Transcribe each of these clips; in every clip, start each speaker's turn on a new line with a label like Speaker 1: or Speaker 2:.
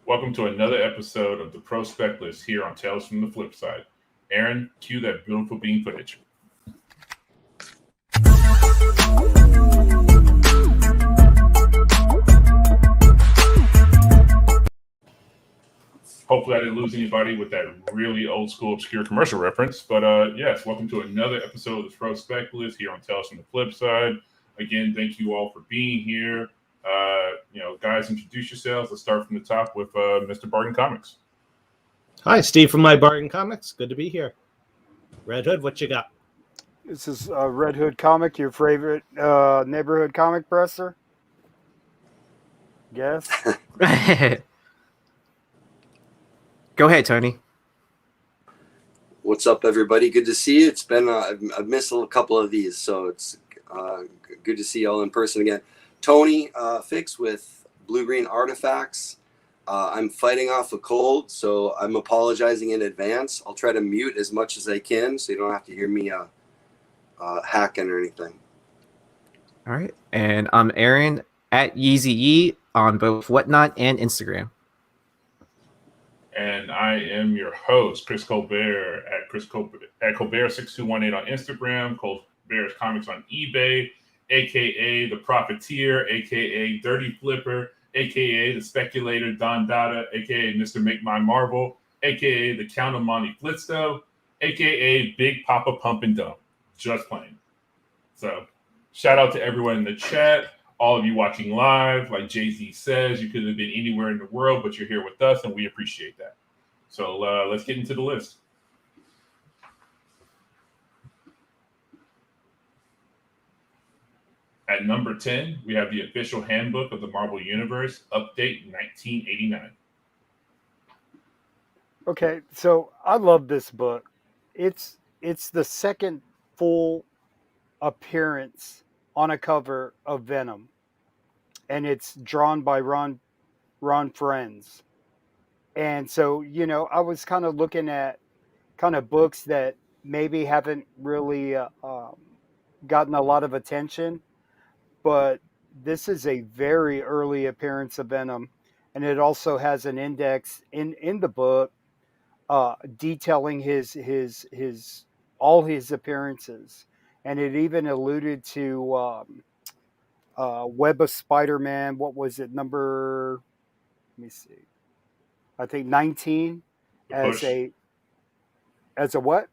Speaker 1: Welcome to another episode of the Prospective here on Tales from the Flipside. Aaron, cue that beautiful bean footage. Hopefully I didn't lose anybody with that really old school obscure commercial reference. But yes, welcome to another episode of the Prospective here on Tales from the Flipside. Again, thank you all for being here. Guys, introduce yourselves. Let's start from the top with Mr. Barton Comics.
Speaker 2: Hi, Steve from My Barton Comics. Good to be here. Red Hood, what you got?
Speaker 3: This is Red Hood Comic, your favorite neighborhood comic presser. Yes.
Speaker 4: Go ahead, Tony.
Speaker 5: What's up, everybody? Good to see you. It's been I've missed a couple of these, so it's good to see y'all in person again. Tony Fix with Blue Green Artifacts. I'm fighting off a cold, so I'm apologizing in advance. I'll try to mute as much as I can, so you don't have to hear me hacking or anything.
Speaker 4: All right, and I'm Aaron at Yeezy on both Whatnot and Instagram.
Speaker 1: And I am your host, Chris Colbert at Colbert6218 on Instagram, Colbert's Comics on eBay, aka the Profiteer, aka Dirty Flipper, aka the Speculator Don Dada, aka Mr. Make My Marvel, aka the Count of Monte Flitsto, aka Big Papa Pump and Dump. Just playing. So shout out to everyone in the chat. All of you watching live, like Jay-Z says, you could have been anywhere in the world, but you're here with us, and we appreciate that. So let's get into the list. At number 10, we have the official handbook of the Marvel Universe, Update 1989.
Speaker 3: Okay, so I love this book. It's the second full appearance on a cover of Venom, and it's drawn by Ron Frenz. And so, I was kind of looking at kind of books that maybe haven't really gotten a lot of attention, but this is a very early appearance of Venom, and it also has an index in the book detailing his all his appearances. And it even alluded to Web of Spider-Man. What was it? Let me see. I think 19 as a what?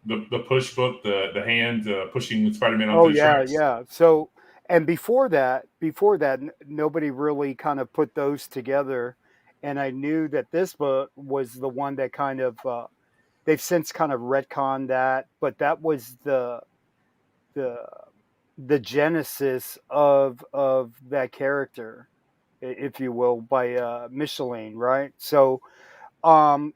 Speaker 1: The push book, the hand pushing Spider-Man
Speaker 3: onto
Speaker 1: the tracks.
Speaker 3: Yeah. So, and before that, nobody really kind of put those together. And I knew that this book was the one that kind of they've since kind of retconned that, but that was the genesis of that character, if you will, by Micheline, right? So the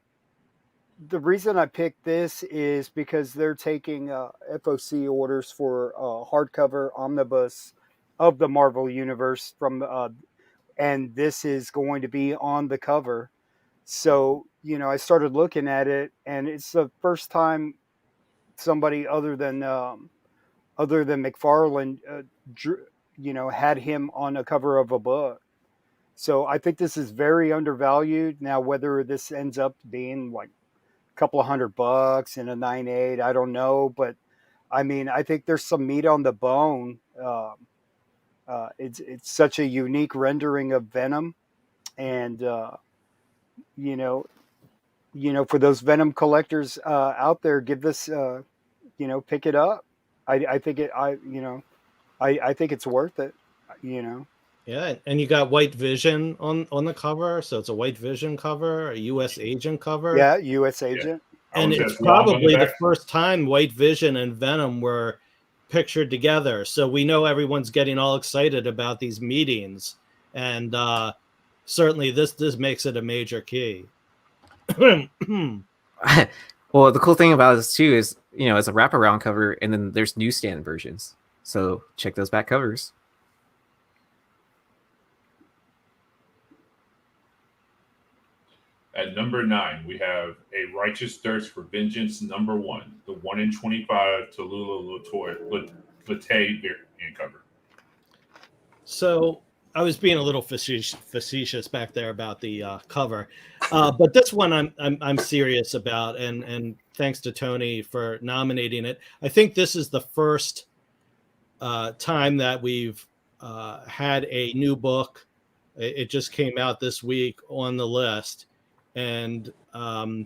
Speaker 3: reason I picked this is because they're taking FOC orders for hardcover omnibus of the Marvel Universe and this is going to be on the cover. So, I started looking at it, and it's the first time somebody other than McFarlane, had him on a cover of a book. So I think this is very undervalued. Now, whether this ends up being like a couple of $100 in a 9.8, I don't know. But I mean, I think there's some meat on the bone. It's such a unique rendering of Venom, and for those Venom collectors out there, give this, pick it up. I think it's worth it.
Speaker 2: Yeah, and you got White Vision on the cover, so it's a White Vision cover, a U.S. Agent cover.
Speaker 3: Yeah, U.S. Agent.
Speaker 2: Yeah. And it's probably the first time White Vision and Venom were pictured together, so we know everyone's getting all excited about these meetings, and certainly this makes it a major key.
Speaker 4: Well, the cool thing about this too is, it's a wraparound cover, and then there's newsstand versions. So check those back covers.
Speaker 1: At number 9, we have A Righteous Thirst for Vengeance number 1, the 1 in 25 Tallulah Latay variant cover.
Speaker 2: So I was being a little facetious back there about the cover, but this one I'm serious about, and thanks to Tony for nominating it. I think this is the first time that we've had a new book. It just came out this week on the list, and I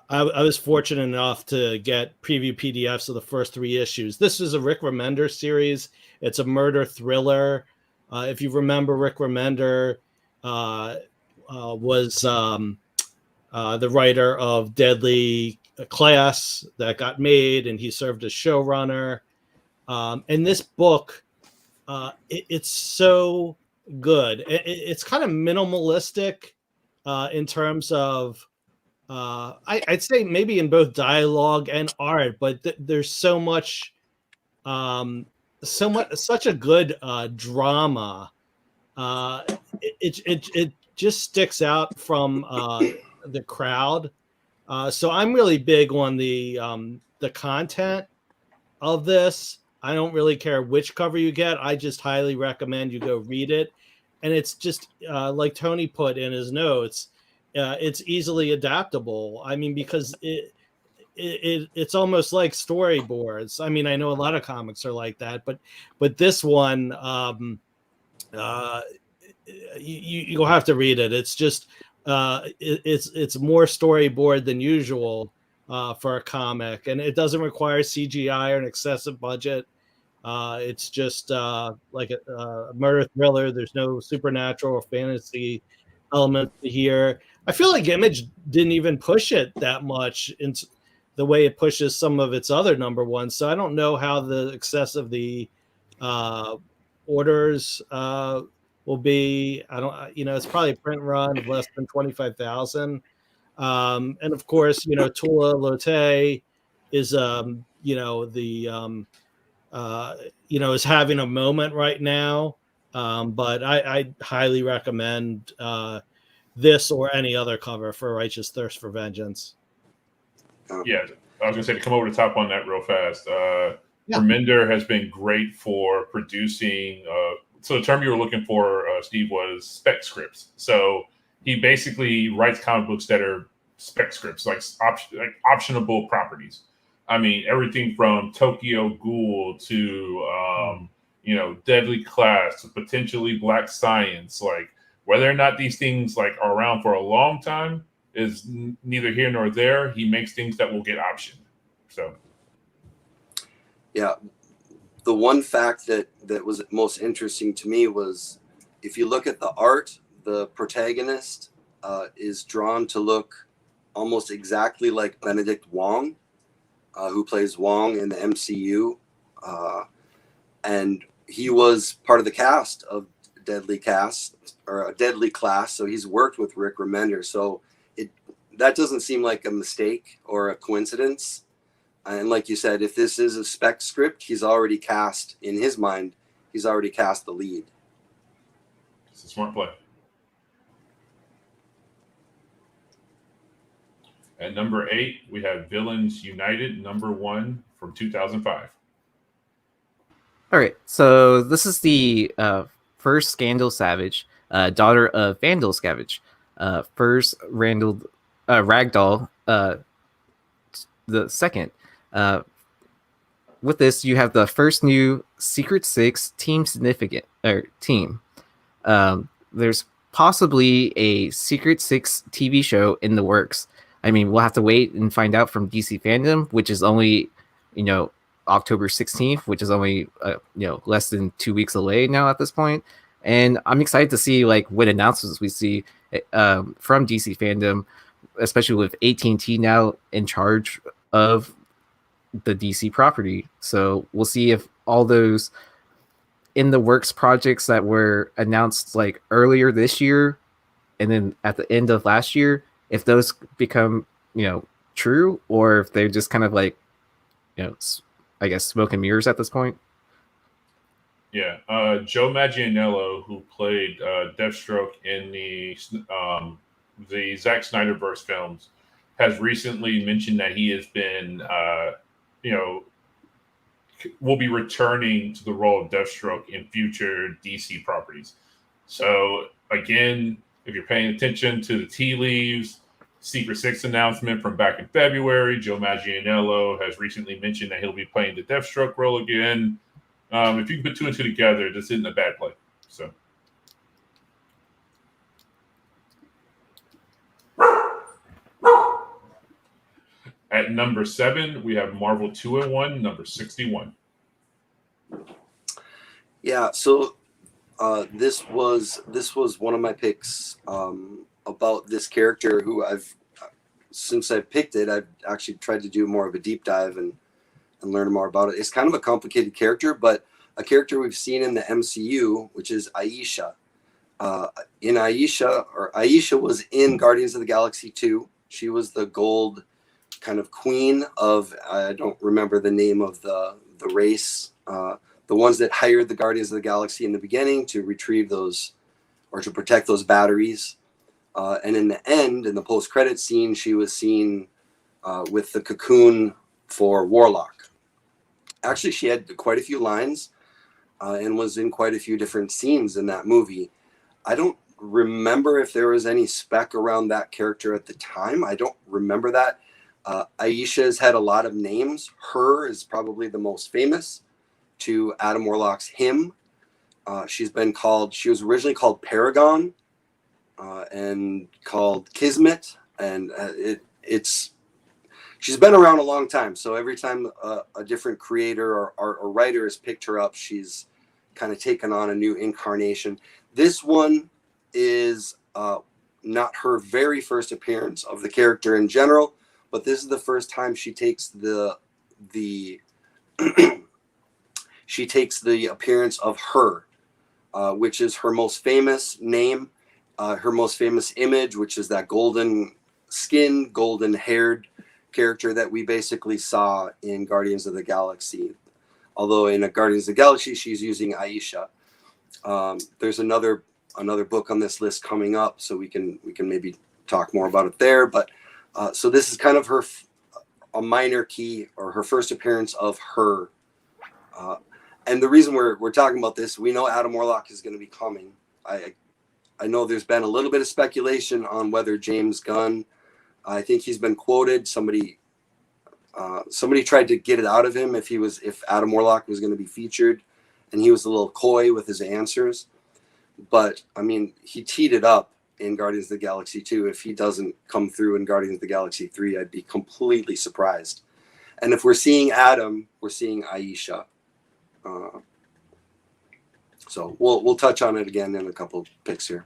Speaker 2: was fortunate enough to get preview PDFs of the first 3 issues. This is a Rick Remender series. It's a murder thriller. If you remember, Rick Remender was the writer of Deadly Class that got made, and he served as showrunner. And this book, it's so good. It's kind of minimalistic in terms of, I'd say maybe in both dialogue and art, but there's so much, such a good drama. It just sticks out from the crowd. So I'm really big on the content of this. I don't really care which cover you get. I just highly recommend you go read it. And it's just like Tony put in his notes, it's easily adaptable. I mean, because it's almost like storyboards. I mean, I know a lot of comics are like that, but this one, you'll have to read it. It's just it's more storyboard than usual for a comic, and it doesn't require CGI or an excessive budget. It's just like a murder thriller. There's no supernatural or fantasy element here. I feel like Image didn't even push it that much in the way it pushes some of its other number ones. So I don't know how the excess of the orders will be. I don't, it's probably a print run of less than 25,000. And of course, Tula Lote is, is having a moment right now. But I highly recommend this or any other cover for Righteous Thirst for Vengeance.
Speaker 1: Yeah, I was going to say, to come over the top on that real fast. Remender has been great for producing. So the term you were looking for, Steve, was spec scripts. So he basically writes comic books that are spec scripts, like optionable properties. I mean, everything from Tokyo Ghoul to, Deadly Class to potentially Black Science. Like, whether or not these things are around for a long time is neither here nor there. He makes things that will get optioned. So,
Speaker 5: yeah. The one fact that was most interesting to me was, if you look at the art, the protagonist is drawn to look almost exactly like Benedict Wong, who plays Wong in the MCU. And he was part of the cast of Deadly Class. So he's worked with Rick Remender. So that doesn't seem like a mistake or a coincidence. And like you said, if this is a spec script, he's already cast, in his mind, he's already cast the lead.
Speaker 1: It's a smart play. At number 8, we have Villains United, number 1 from 2005.
Speaker 4: All right, so this is the first Scandal Savage, daughter of Vandal Scavenge. First Ragdoll, the second. With this, you have the first new Secret Six team. There's possibly a Secret Six TV show in the works. I mean, we'll have to wait and find out from DC Fandom, which is only, October 16th, which is only, less than 2 weeks away now at this point. And I'm excited to see what announcements we see from DC Fandom, especially with AT&T now in charge of the DC property. So we'll see if all those in the works projects that were announced earlier this year and then at the end of last year, if those become true, or if they're just kind of I guess smoke and mirrors at this point.
Speaker 1: Yeah, Joe Manganiello, who played Deathstroke in the Zack Snyderverse films, has recently mentioned that he has been will be returning to the role of Deathstroke in future DC properties. So again, if you're paying attention to the tea leaves, Secret Six announcement from back in February, Joe Manganiello has recently mentioned that he'll be playing the Deathstroke role again. If you can put two and two together, this isn't a bad play. So. At number 7, we have Marvel 2-in-1, number 61.
Speaker 5: Yeah, so this was one of my picks about this character who since I picked it, I've actually tried to do more of a deep dive and learn more about it. It's kind of a complicated character, but a character we've seen in the MCU, which is Aisha. Aisha was in Guardians of the Galaxy 2. She was the gold kind of queen of, I don't remember the name of the race, the ones that hired the Guardians of the Galaxy in the beginning to retrieve those or to protect those batteries. And in the end, in the post-credit scene, she was seen with the cocoon for Warlock. Actually, she had quite a few lines and was in quite a few different scenes in that movie. I don't remember if there was any spec around that character at the time. I don't remember that. Aisha has had a lot of names. Her is probably the most famous to Adam Warlock's him. She was originally called Paragon and called Kismet. And she's been around a long time. So every time a different creator or writer has picked her up, she's kind of taken on a new incarnation. This one is not her very first appearance of the character in general, but this is the first time she takes the she takes the appearance of her, which is her most famous name, her most famous image, which is that golden skin, golden haired character that we basically saw in Guardians of the Galaxy. Although in a Guardians of the Galaxy, she's using Aisha. There's another book on this list coming up, so we can maybe talk more about it there. But so this is kind of a minor key, or her first appearance of her. And the reason we're talking about this, we know Adam Warlock is going to be coming. I know there's been a little bit of speculation on whether James Gunn, I think he's been quoted. Somebody tried to get it out of him if Adam Warlock was going to be featured, and he was a little coy with his answers. But I mean, he teed it up in Guardians of the Galaxy 2. If he doesn't come through in Guardians of the Galaxy 3, I'd be completely surprised. And if we're seeing Adam, we're seeing Aisha. So we'll touch on it again in a couple of picks here.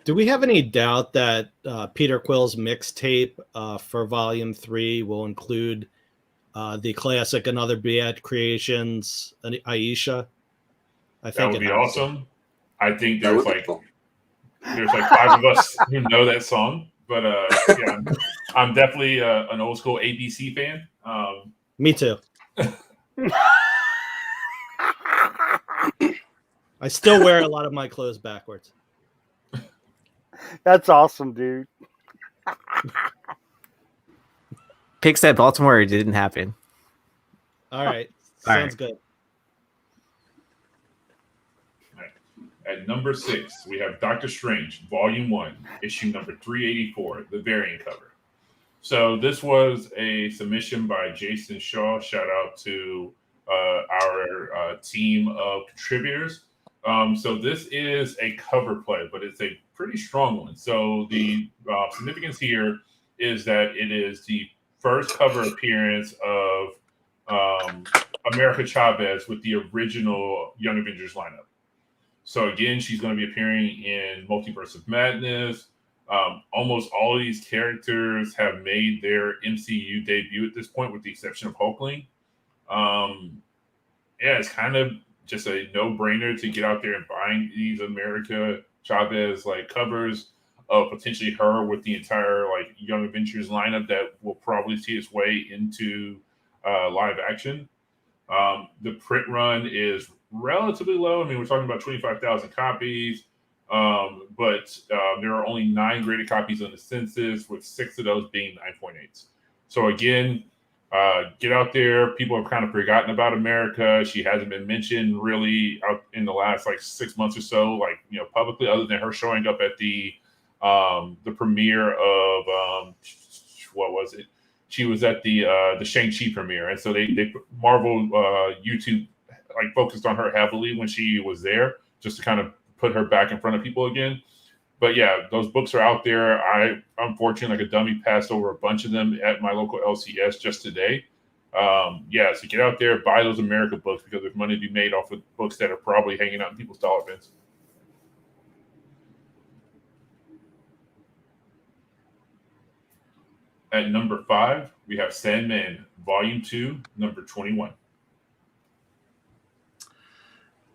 Speaker 2: Do we have any doubt that Peter Quill's mixtape for Volume 3 will include the classic Another Bad Creations, Aisha? I think
Speaker 1: that would be awesome. I think there's like 5 of us who know that song, but yeah, I'm definitely an old school ABC fan.
Speaker 2: Me too. I still wear a lot of my clothes backwards.
Speaker 3: That's awesome, dude.
Speaker 4: Picks at Baltimore, it didn't happen.
Speaker 2: All right. Sounds good.
Speaker 1: At number 6, we have Doctor Strange, Volume 1, issue number 384, the variant cover. So this was a submission by Jason Shaw. Shout out to our team of contributors. So this is a cover play, but it's a pretty strong one. So the significance here is that it is the first cover appearance of America Chavez with the original Young Avengers lineup. So again, she's going to be appearing in Multiverse of Madness. Almost all of these characters have made their MCU debut at this point, with the exception of Hulkling. Yeah, it's kind of just a no-brainer to get out there and buying these America Chavez like covers of potentially her with the entire like Young Avengers lineup that will probably see its way into live action. The print run is relatively low. I mean, we're talking about 25,000 copies, but there are only 9 graded copies on the census, with 6 of those being 9.8s. So again, Get out there. People have kind of forgotten about America. She hasn't been mentioned really out in the last like 6 months or so, like, you know, publicly, other than her showing up at the premiere of what was it? She was at the Shang-Chi premiere, and so they Marvel YouTube like focused on her heavily when she was there, just to kind of put her back in front of people again. But yeah, those books are out there. I, unfortunately, like a dummy, passed over a bunch of them at my local LCS just today. Yeah, so get out there, buy those America books, because there's money to be made off of books that are probably hanging out in people's dollar bins. At number 5, we have Sandman Volume 2, number 21.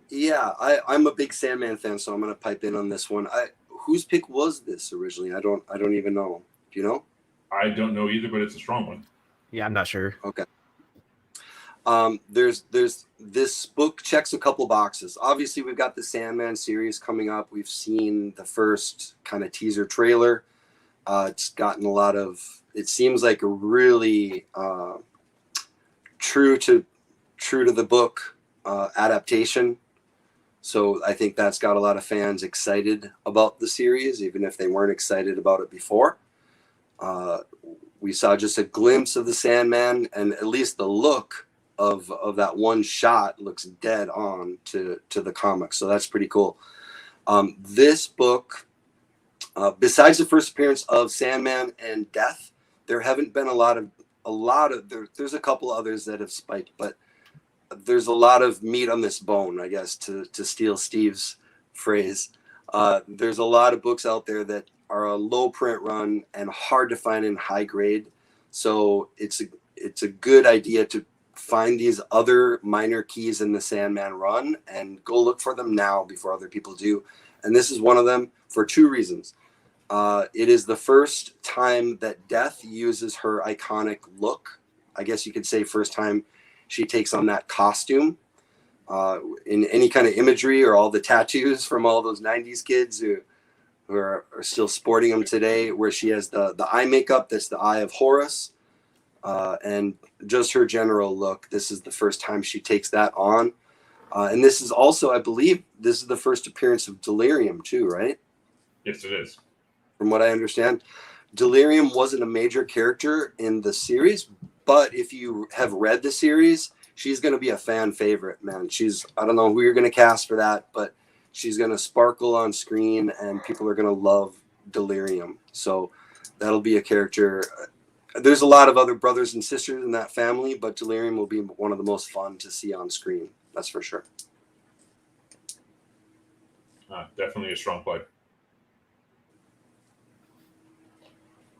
Speaker 5: Yeah, I'm a big Sandman fan, so I'm going to pipe in on this one. Whose pick was this originally? I don't even know. Do you know?
Speaker 1: I don't know either, but it's a strong one.
Speaker 4: Yeah, I'm not sure.
Speaker 5: Okay. There's this book checks a couple boxes. Obviously, we've got the Sandman series coming up. We've seen the first kind of teaser trailer. It's gotten a lot of. It seems like a really true to the book adaptation. So I think that's got a lot of fans excited about the series, even if they weren't excited about it before. We saw just a glimpse of the Sandman, and at least the look of that one shot looks dead on to the comics. So that's pretty cool. This book, besides the first appearance of Sandman and Death, there haven't been a lot of there's a couple others that have spiked, but there's a lot of meat on this bone, I guess, to steal Steve's phrase. There's a lot of books out there that are a low print run and hard to find in high grade. So it's a good idea to find these other minor keys in the Sandman run and go look for them now before other people do. And this is one of them for 2 reasons. It is the first time that Death uses her iconic look. I guess you could say first time she takes on that costume in any kind of imagery, or all the tattoos from all those 90s kids who are still sporting them today, where she has the eye makeup that's the Eye of Horus, and just her general look. This is the first time she takes that on. And this is also, I believe, this is the first appearance of Delirium too, right?
Speaker 1: Yes, it is.
Speaker 5: From what I understand, Delirium wasn't a major character in the series, but if you have read the series, she's going to be a fan favorite, man. I don't know who you're going to cast for that, but she's going to sparkle on screen and people are going to love Delirium. So that'll be a character. There's a lot of other brothers and sisters in that family, but Delirium will be one of the most fun to see on screen. That's for sure.
Speaker 1: Definitely a strong play.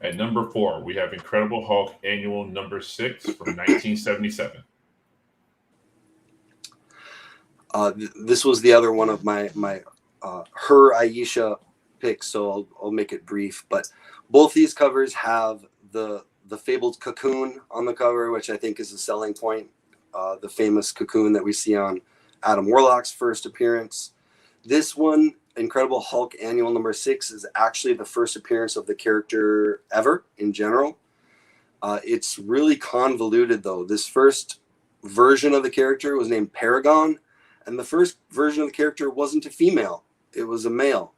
Speaker 1: At number 4, we have Incredible Hulk Annual number 6 from 1977.
Speaker 5: This was the other one of my her Aisha picks, so I'll make it brief. But both these covers have the fabled cocoon on the cover, which I think is a selling point. The famous cocoon that we see on Adam Warlock's first appearance. This one, Incredible Hulk Annual number 6, is actually the first appearance of the character ever in general. It's really convoluted, though. This first version of the character was named Paragon, and the first version of the character wasn't a female. It was a male.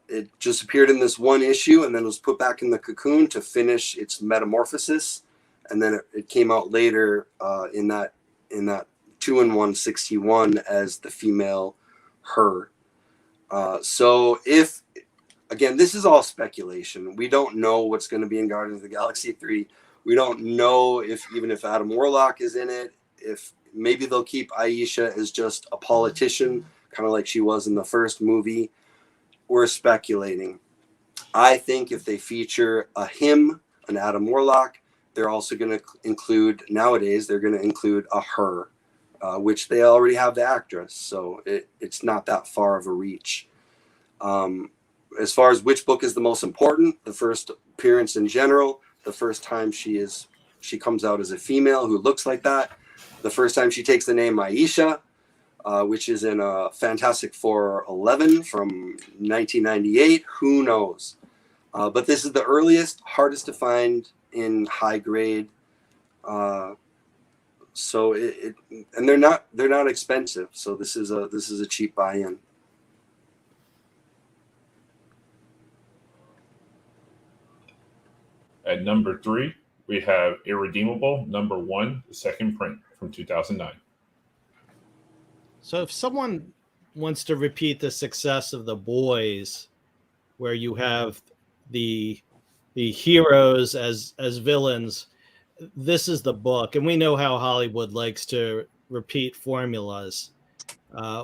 Speaker 5: It just appeared in this one issue and then was put back in the cocoon to finish its metamorphosis. And then it came out later in that 2-in-1 61 as the female her. So if, again, this is all speculation. We don't know what's going to be in Guardians of the Galaxy 3. We don't know if Adam Warlock is in it, if maybe they'll keep Aisha as just a politician, kind of like she was in the first movie. We're speculating. I think if they feature an Adam Warlock, they're also going to include, nowadays, they're going to include a her, which they already have the actress. So it's not that far of a reach. As far as which book is the most important, the first appearance in general, the first time she comes out as a female who looks like that, the first time she takes the name Aisha, which is in Fantastic Four 11 from 1998. Who knows? But this is the earliest, hardest to find in high grade. So and they're not expensive. So this is a cheap buy-in.
Speaker 1: At number 3, we have Irredeemable #1, the second print from 2009.
Speaker 2: So if someone wants to repeat the success of The Boys, where you have the heroes as villains, this is the book. And we know how Hollywood likes to repeat formulas.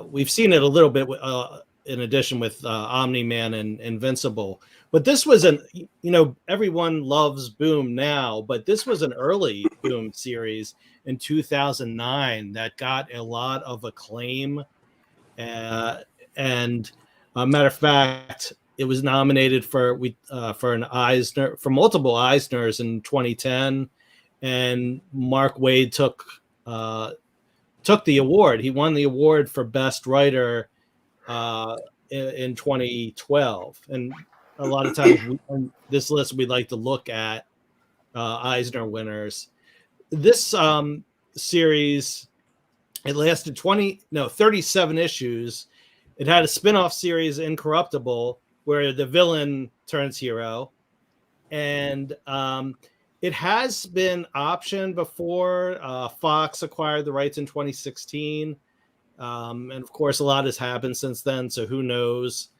Speaker 2: We've seen it a little bit in addition with Omni-Man and Invincible. But this was everyone loves Boom now, but this was an early Boom series in 2009 that got a lot of acclaim. And matter of fact, it was nominated for an Eisner, for multiple Eisners in 2010, and Mark Waid took the award. He won the award for Best Writer in 2012. And a lot of times on this list, we like to look at Eisner winners. This series, it lasted 37 issues. It had a spin-off series, Incorruptible, where the villain turns hero. And it has been optioned before. Fox acquired the rights in 2016. And of course, a lot has happened since then. So who knows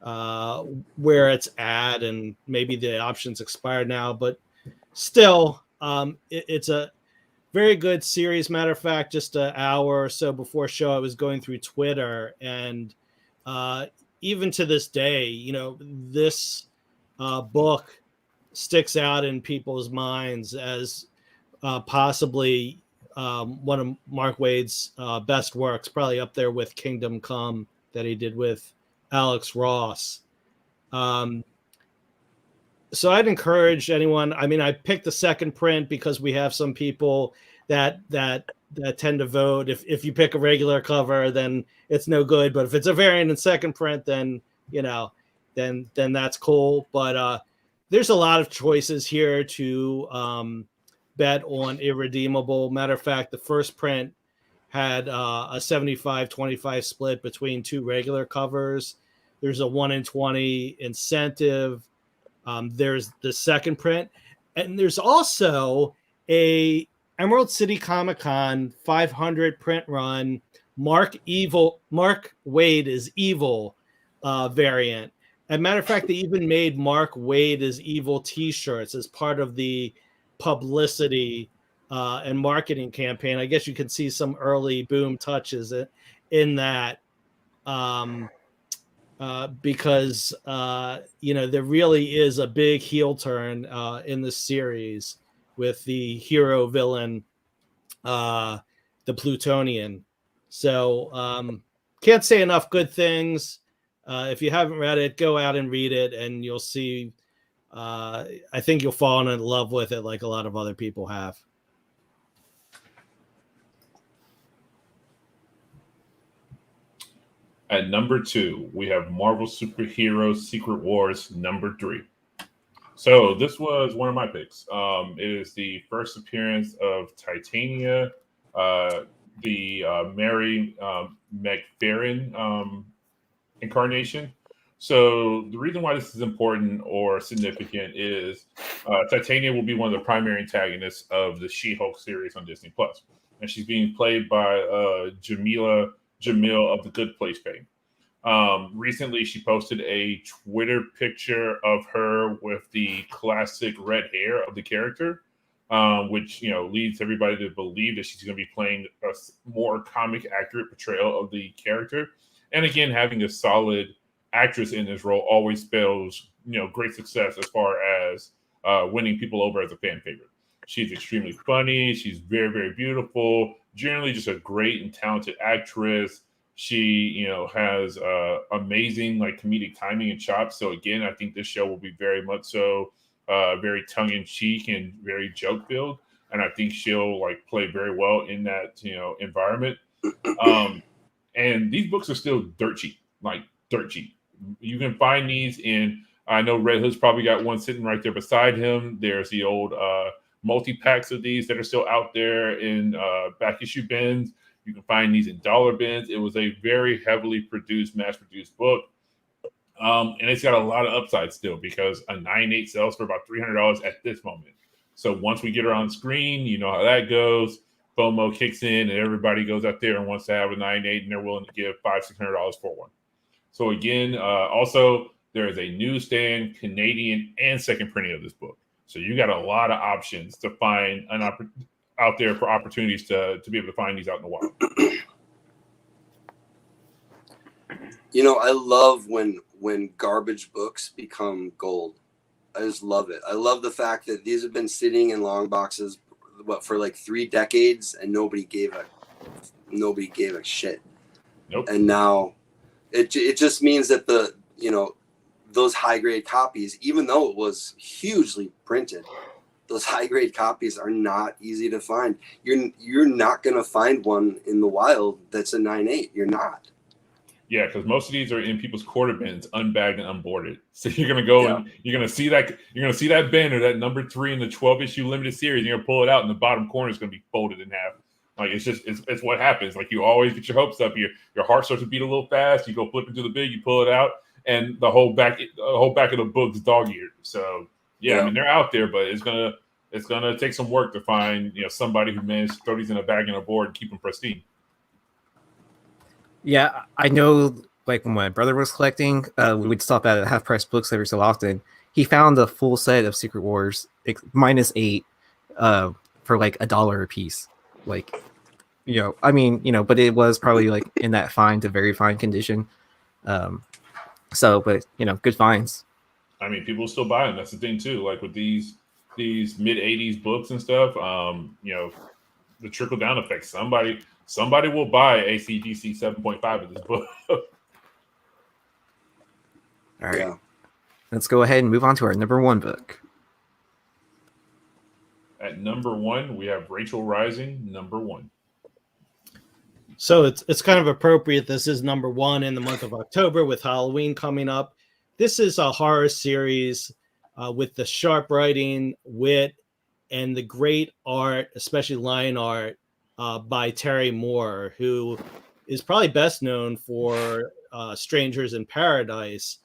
Speaker 2: where it's at, and maybe the options expired now. But still, it's a very good series. Matter of fact, just an hour or so before show, I was going through Twitter, and even to this day, this book sticks out in people's minds as possibly one of Mark Waid's best works, probably up there with Kingdom Come that he did with Alex Ross. So I'd encourage anyone. I mean, I picked the second print because we have some people that tend to vote. If you pick a regular cover, then it's no good. But if it's a variant in second print, then then that's cool. But there's a lot of choices here to bet on Irredeemable. Matter of fact, the first print had a 75-25 split between two regular covers. There's a 1-in-20 incentive. There's the second print, and there's also a Emerald City Comic Con 500 print run Mark Waid is Evil variant. As a matter of fact, they even made Mark Waid is Evil t-shirts as part of the publicity and marketing campaign. I guess you can see some early Boom touches in that. Because there really is a big heel turn in the series with the hero villain, the Plutonian. So can't say enough good things. If you haven't read it, go out and read it, and you'll see. I think you'll fall in love with it like a lot of other people have.
Speaker 1: At number 2, we have Marvel Superheroes Secret Wars #3. So this was one of my picks. It is the first appearance of Titania, the Mary McFerrin incarnation. So the reason why this is important or significant is Titania will be one of the primary antagonists of the She-Hulk series on Disney+. And she's being played by Jamil of The Good Place fame. Recently, she posted a Twitter picture of her with the classic red hair of the character, which leads everybody to believe that she's going to be playing a more comic accurate portrayal of the character. And again, having a solid actress in this role always spells great success as far as winning people over as a fan favorite. She's extremely funny. She's very, very beautiful. Generally, just a great and talented actress. She, has amazing comedic timing and chops. So again, I think this show will be very much so very tongue in cheek and very joke filled. And I think she'll play very well in that environment. And these books are still dirt cheap, dirt cheap. You can find these in. I know Red Hood's probably got one sitting right there beside him. There's the old multi-packs of these that are still out there in back issue bins. You can find these in dollar bins. It was a very heavily produced, mass-produced book. And it's got a lot of upside still because a 9.8 sells for about $300 at this moment. So once we get her on screen, you know how that goes. FOMO kicks in and everybody goes out there and wants to have a 9.8 and they're willing to give $500-$600 for one. So again, also there is a newsstand, Canadian, and second printing of this book. So you got a lot of options to find out there for opportunities to be able to find these out in the wild.
Speaker 5: You know, I love when garbage books become gold. I just love it. I love the fact that these have been sitting in long boxes for like 3 decades and nobody gave a shit.
Speaker 1: Nope.
Speaker 5: And now it just means that those high grade copies, even though it was hugely printed, those high grade copies are not easy to find. You're not going to find one in the wild that's a 9.8. You're not.
Speaker 1: Yeah, because most of these are in people's quarter bins, unbagged and unboarded. So you're gonna go and you're gonna see that bin or that number 3 in the 12-issue limited series. You're gonna pull it out, and the bottom corner is gonna be folded in half. Like it's what happens. Like you always get your hopes up. Your heart starts to beat a little fast. You go flip into the bin, you pull it out, and the whole back of the book is dog-eared. So yeah, I mean they're out there, but it's gonna take some work to find somebody who managed to throw these in a bag and a board and keep them pristine.
Speaker 4: Yeah, I know, like when my brother was collecting, we would stop at half-price books every so often. He found a full set of Secret Wars, -8, for like $1 a piece. Like, but it was probably like in that fine to very fine condition. But good finds. I
Speaker 1: mean, people still buy them. That's the thing too. Like with these mid-80s books and stuff, the trickle-down effect. Somebody will buy ACDC 7.5 of this book.
Speaker 4: All right. Yeah. Let's go ahead and move on to our number 1 book.
Speaker 1: At number 1, we have Rachel Rising, number 1.
Speaker 2: So it's kind of appropriate. This is number 1 in the month of October with Halloween coming up. This is a horror series with the sharp writing, wit, and the great art, especially line art, by Terry Moore, who is probably best known for Strangers in Paradise.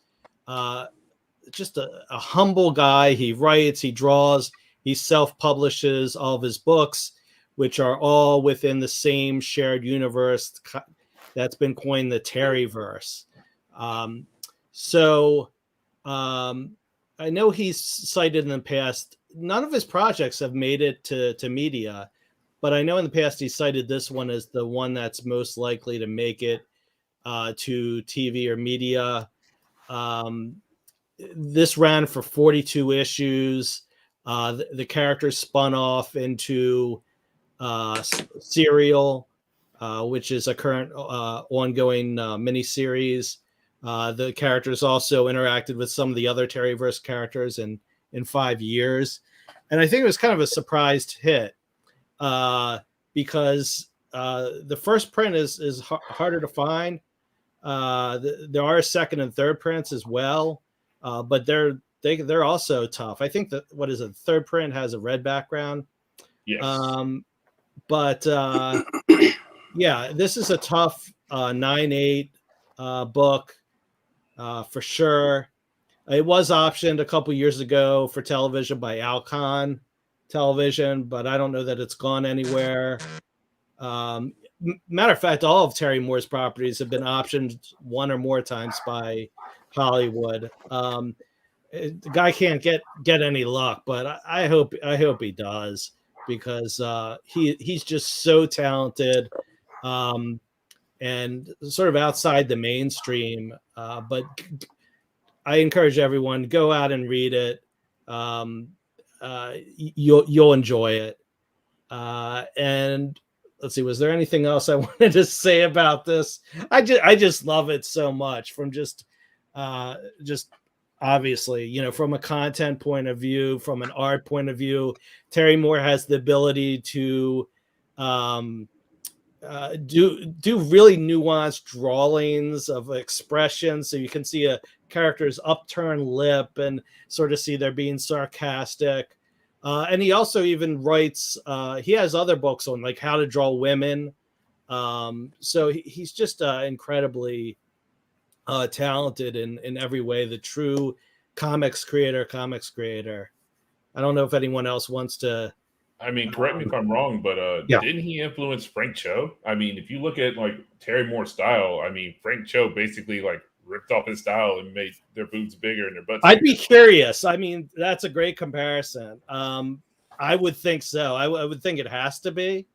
Speaker 2: Just a humble guy. He writes, he draws, he self-publishes all of his books, which are all within the same shared universe that's been coined the Terryverse. I know he's cited in the past. None of his projects have made it to media, but I know in the past he cited this one as the one that's most likely to make it to TV or media. This ran for 42 issues. The characters spun off into Serial, which is a current ongoing miniseries. The characters also interacted with some of the other Terryverse characters in 5 years. And I think it was kind of a surprised hit. Because the first print is harder to find. There are second and third prints as well, but they're also tough. I think that the third print has a red background.
Speaker 1: Yes.
Speaker 2: Yeah, this is a tough 9.8 book for sure. It was optioned a couple years ago for television by Alcon Television, but I don't know that it's gone anywhere. Matter of fact, all of Terry Moore's properties have been optioned 1 or more times by Hollywood. The guy can't get any luck, but I hope he does, because he's just so talented and sort of outside the mainstream. But I encourage everyone, go out and read it. You'll enjoy it. And let's see, was there anything else I wanted to say about this? I just love it so much, from just obviously, from a content point of view, from an art point of view. Terry Moore has the ability to do really nuanced drawings of expression, so you can see a character's upturned lip and sort of see they're being sarcastic. And he also even writes, he has other books on like how to draw women. So he's just incredibly talented in every way. The true comics creator. I don't know if anyone else wants to.
Speaker 1: I mean, correct me if I'm wrong, but didn't he influence Frank Cho? I mean, if you look at like Terry Moore's style, I mean, Frank Cho basically like ripped off his style and made their boobs bigger and their butts.
Speaker 2: I'd be curious. I mean, that's a great comparison. I would think so. I would think it has to be.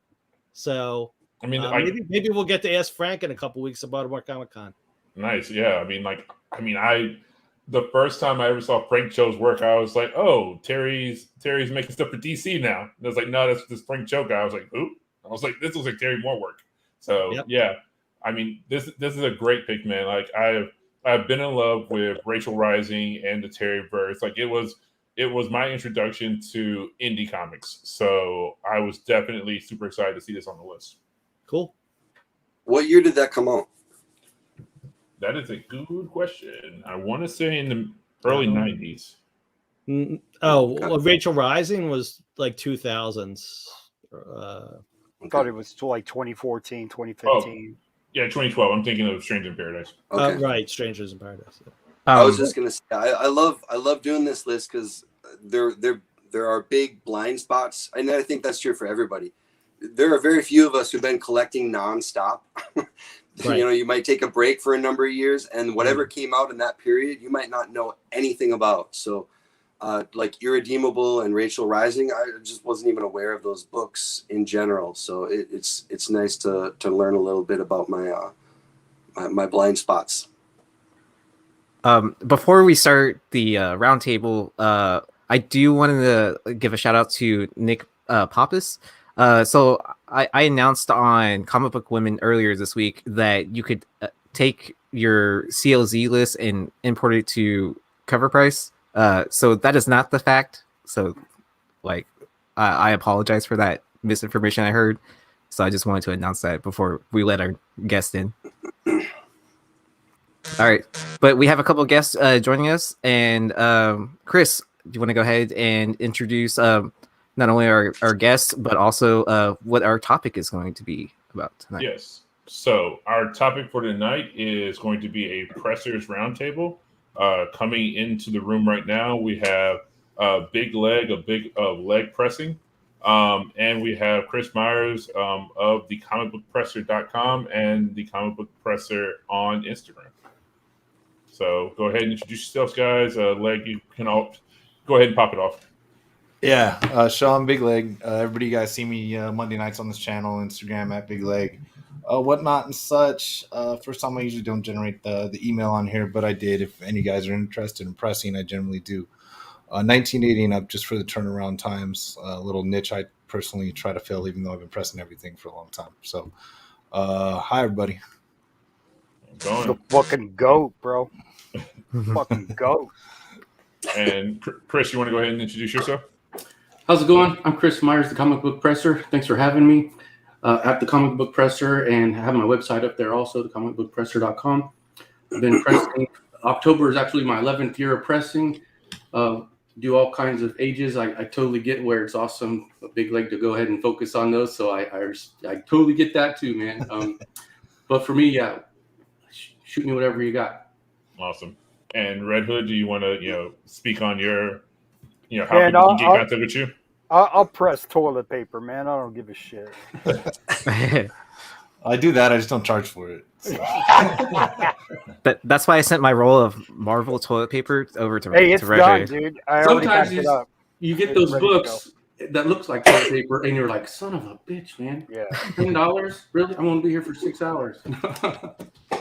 Speaker 2: So
Speaker 1: I mean,
Speaker 2: maybe we'll get to ask Frank in a couple weeks about Baltimore Comic-Con.
Speaker 1: Nice, yeah. The first time I ever saw Frank Cho's work, I was like, "Oh, Terry's making stuff for DC now." And I was like, "No, that's this Frank Cho guy." I was like, "Who?" I was like, "This looks like Terry Moore work." So yeah, I mean, this is a great pick, man. Like I've been in love with Rachel Rising and the Terry verse. Like it was my introduction to indie comics. So I was definitely super excited to see this on the list.
Speaker 2: Cool.
Speaker 5: What year did that come out?
Speaker 1: That is a good question. I want to say in the early 90s.
Speaker 2: Rachel Rising was like 2000s.
Speaker 3: I thought it was like 2014, 2015.
Speaker 1: Yeah, 2012. I'm thinking of Strangers in Paradise.
Speaker 5: Okay.
Speaker 2: Right, Strangers in Paradise.
Speaker 5: I was just gonna say I love doing this list because there are big blind spots, and I think that's true for everybody. There are very few of us who've been collecting nonstop. Right. You know, you might take a break for a number of years, and whatever came out in that period, you might not know anything about. So, like Irredeemable and Rachel Rising, I just wasn't even aware of those books in general. So it's nice to learn a little bit about my blind spots.
Speaker 4: Before we start the roundtable, I do want to give a shout out to Nick Pappas. So I announced on Comic Book Women earlier this week that you could take your CLZ list and import it to Cover Price. So that is not the fact. So like, I apologize for that misinformation I heard. So I just wanted to announce that before we let our guest in. All right. But we have a couple of guests joining us. And Chris, do you want to go ahead and introduce not only our guests, but also what our topic is going to be about tonight?
Speaker 1: Yes. So our topic for tonight is going to be a pressers roundtable. Coming into the room right now, we have Big Leg of leg pressing. And we have Chris Myers of the comicbookpresser.com and the Comic Book Presser on Instagram. So go ahead and introduce yourselves, guys. Leg, you can all go ahead and pop it off.
Speaker 6: Yeah, Sean Big Leg. Everybody, you guys see me Monday nights on this channel, Instagram at Big Leg, whatnot and such. First time I usually don't generate the email on here, but I did. If any guys are interested in pressing, I generally do. 1980 and up, just for the turnaround times. A little niche I personally try to fill, even though I've been pressing everything for a long time. So, hi everybody.
Speaker 3: The fucking goat, bro. Fucking goat.
Speaker 1: And Chris, you want to go ahead and introduce yourself?
Speaker 7: How's it going? I'm Chris Myers, the Comic Book Presser. Thanks for having me at the Comic Book Presser, and I have my website up there also, thecomicbookpresser.com. I've been pressing. October is actually my 11th year of pressing. Do all kinds of ages. I totally get where it's awesome, a Big Leg, to go ahead and focus on those. So I totally get that too, man. But for me, yeah, shoot me whatever you got.
Speaker 1: Awesome. And Red Hood, do you want to speak on your how people can get contact with you?
Speaker 3: I'll press toilet paper, man. I don't give a shit.
Speaker 6: I do that. I just don't charge for it. So.
Speaker 4: That's why I sent my roll of Marvel toilet paper over to
Speaker 3: Hey, it's
Speaker 4: to
Speaker 3: done, dude. I already
Speaker 7: Sometimes
Speaker 3: packed it up.
Speaker 7: You get those books that looks like toilet paper, and you're like, son of a bitch, man.
Speaker 3: Yeah.
Speaker 7: $10? Really? I'm going to be here for 6 hours.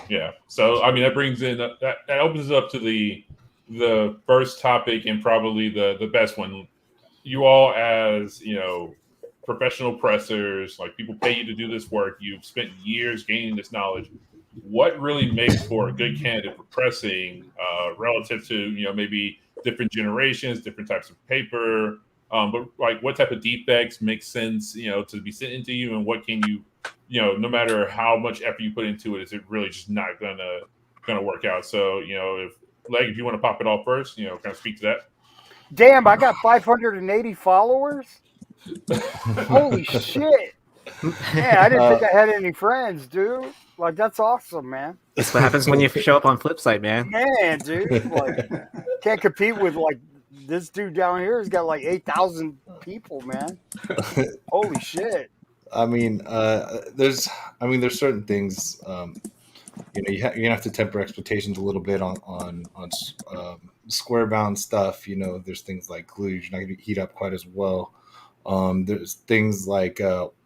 Speaker 1: Yeah. So, I mean, that brings in that opens it up to the first topic and probably the best one. You all, as professional pressers, like people pay you to do this work. You've spent years gaining this knowledge. What really makes for a good candidate for pressing relative to maybe different generations, different types of paper, but like what type of defects make sense to be sent into you, and what can you no matter how much effort you put into it, is it really just not gonna work out? So if Leg, if you want to pop it off first, kind of speak to that.
Speaker 3: Damn, I got 580 followers. Holy shit! Man, I didn't think I had any friends, dude. Like, that's awesome, man.
Speaker 4: That's what happens when you show up on Flipside, man.
Speaker 3: Man, dude, like, can't compete with like this dude down here. Has got like 8,000 people, man. Holy shit!
Speaker 6: I mean, there's certain things. You're gonna have to temper expectations a little bit on square bound stuff. There's things like glue you're not gonna heat up quite as well. There's things like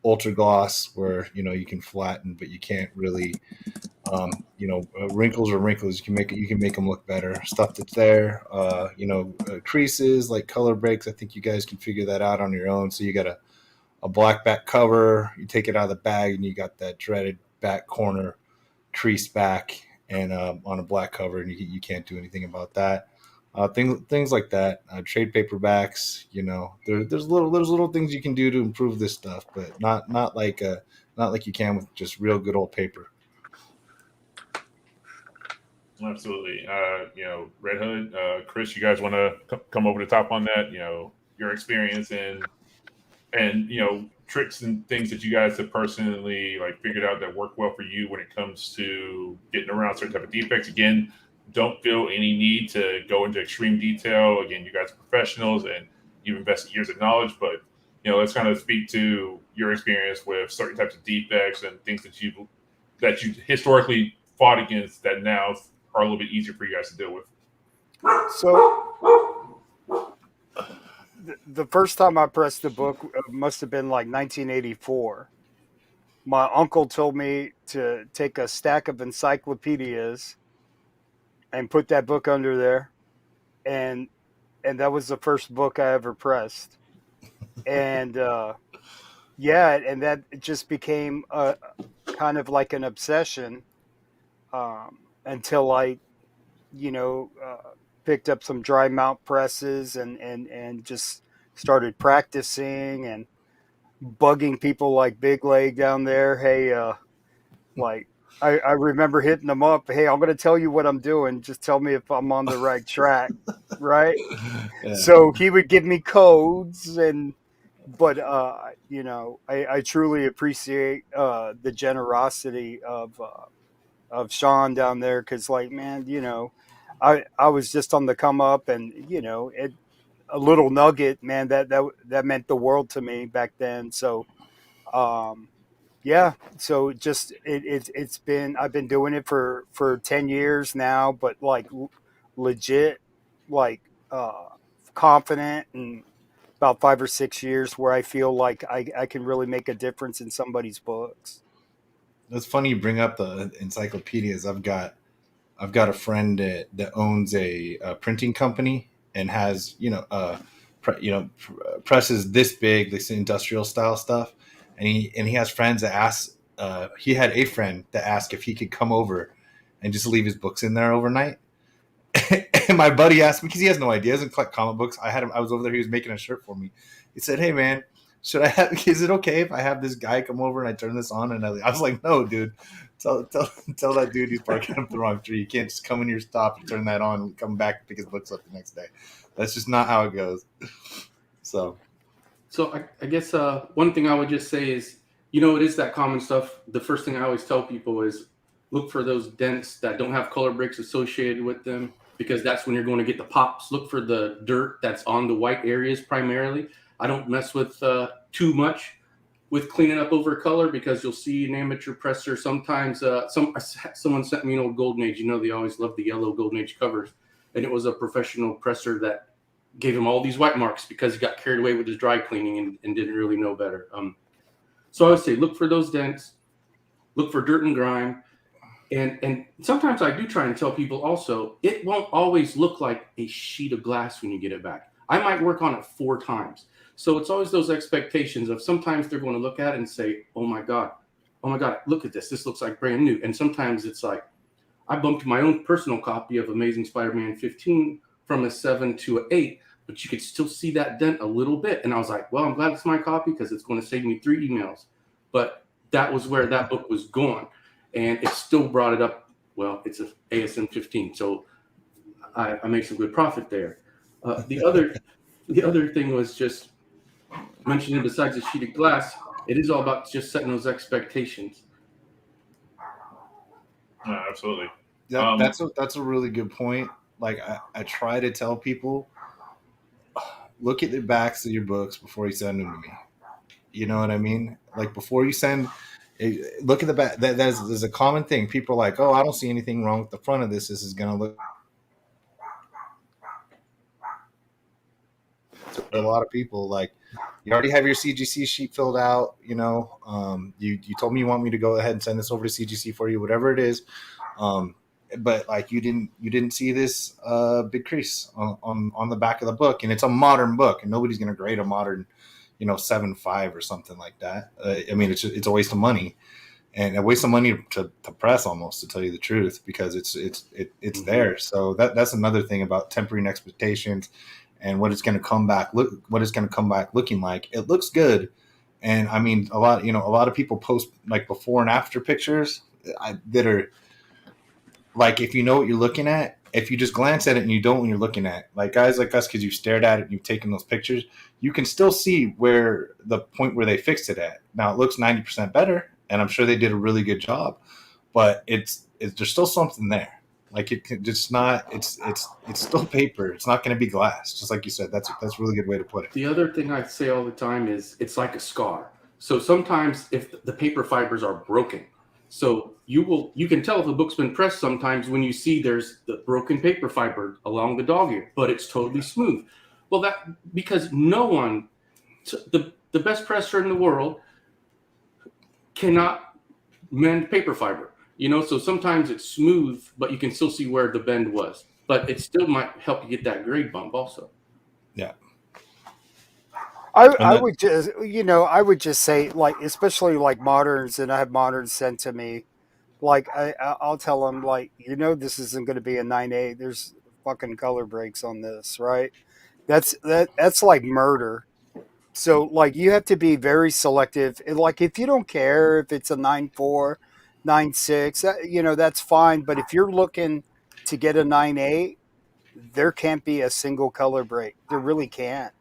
Speaker 6: ultra gloss where you can flatten, but you can't really. Wrinkles are wrinkles. You can make them look better. Stuff that's there. Creases like color breaks. I think you guys can figure that out on your own. So you got a black back cover. You take it out of the bag, and you got that dreaded back corner crease back, and on a black cover, and you can't do anything about that. Things like that. Trade paperbacks. There's little things you can do to improve this stuff, but not like you can with just real good old paper.
Speaker 1: Absolutely. Red Hood, Chris, you guys want to come over the top on that? Your experience and tricks and things that you guys have personally figured out that work well for you when it comes to getting around certain type of defects. Again, don't feel any need to go into extreme detail. Again, you guys are professionals and you've invested years of knowledge, but let's kind of speak to your experience with certain types of defects and things that you historically fought against that now are a little bit easier for you guys to deal with.
Speaker 3: So the first time I pressed the book must have been like 1984. My uncle told me to take a stack of encyclopedias and put that book under there, and that was the first book I ever pressed. And and that just became a kind of like an obsession until I picked up some dry mount presses and just started practicing and bugging people like Big Leg down there. Hey, I remember hitting them up. Hey, I'm going to tell you what I'm doing. Just tell me if I'm on the right track. Right. Yeah. So he would give me codes but I truly appreciate the generosity of Sean down there. 'Cause man, I was just on the come up, and a little nugget, man, that meant the world to me back then. So, so just it's been, I've been doing it for 10 years now, but legit, confident, and about 5 or 6 years where I feel like I can really make a difference in somebody's books.
Speaker 6: It's funny you bring up the encyclopedias. I've got a friend that owns a printing company and has presses this big, this industrial style stuff, and he has friends that ask. He had a friend that asked if he could come over and just leave his books in there overnight. And my buddy asked me, because he has no idea, he doesn't collect comic books. I was over there. He was making a shirt for me. He said, "Hey man, is it okay if I have this guy come over and I turn this on?" And I was like, "No, dude. Tell that dude he's barking up the wrong tree. You can't just come in your stop and turn that on and come back and pick his books up the next day. That's just not how it goes." So
Speaker 7: I guess one thing I would just say is, it is that common stuff. The first thing I always tell people is look for those dents that don't have color breaks associated with them, because that's when you're going to get the pops. Look for the dirt that's on the white areas primarily. I don't mess with too much with cleaning up over color, because you'll see an amateur presser sometimes. Someone sent me an old Golden Age. They always love the yellow Golden Age covers, and it was a professional presser that gave him all these white marks because he got carried away with his dry cleaning and didn't really know better. So I would say look for those dents, look for dirt and grime, and sometimes I do try and tell people also, it won't always look like a sheet of glass when you get it back. I might work on it 4 times. So it's always those expectations of sometimes they're going to look at it and say, oh my God, look at this. This looks like brand new. And sometimes it's like, I bumped my own personal copy of Amazing Spider-Man 15 from a 7 to an 8, but you could still see that dent a little bit. And I was like, well, I'm glad it's my copy because it's going to save me 3 emails. But that was where that book was going. And it still brought it up. Well, it's an ASM 15. So I made some good profit there. The other thing was just mentioning, besides the sheeted glass, it is all about just setting those expectations.
Speaker 1: Yeah, absolutely.
Speaker 6: That's a really good point. Like I try to tell people, look at the backs of your books before you send them to me. You know what I mean? Like before you send, look at the back. There's a common thing. People are like, oh, I don't see anything wrong with the front of this. This is gonna look. A lot of people like, you already have your CGC sheet filled out. You know, you told me you want me to go ahead and send this over to CGC for you, whatever it is. But like you didn't see this big crease on the back of the book, and it's a modern book, and nobody's gonna grade a modern, 7.5 or something like that. I mean, it's a waste of money, and a waste of money to press, almost, to tell you the truth, because it's there. So that's another thing about tempering expectations and what it's going to come back looking like. It looks good, and I mean, a lot of people post like before and after pictures that are like, if you know what you're looking at, if you just glance at it and you don't when you're looking at, like guys like us, because you've stared at it and you've taken those pictures, you can still see where the point where they fixed it at. Now it looks 90% better, and I'm sure they did a really good job, but there's still something there. Like it's still paper. It's not going to be glass. Just like you said, that's a really good way to put it.
Speaker 7: The other thing I say all the time is it's like a scar. So sometimes if the paper fibers are broken, so you can tell if a book's been pressed sometimes when you see there's the broken paper fiber along the dog ear, but it's totally smooth. Well, because no one, the best presser in the world, cannot mend paper fiber. So sometimes it's smooth, but you can still see where the bend was. But it still might help you get that grade bump also.
Speaker 6: Yeah.
Speaker 3: I would just say, like, especially like moderns, and I have moderns sent to me, like I'll tell them, like, this isn't going to be a 9.8. There's fucking color breaks on this, right? That's like murder. So like you have to be very selective. Like if you don't care if it's a 9.4, 9.6, that's fine. But if you're looking to get a 9.8, there can't be a single color break. There really can't,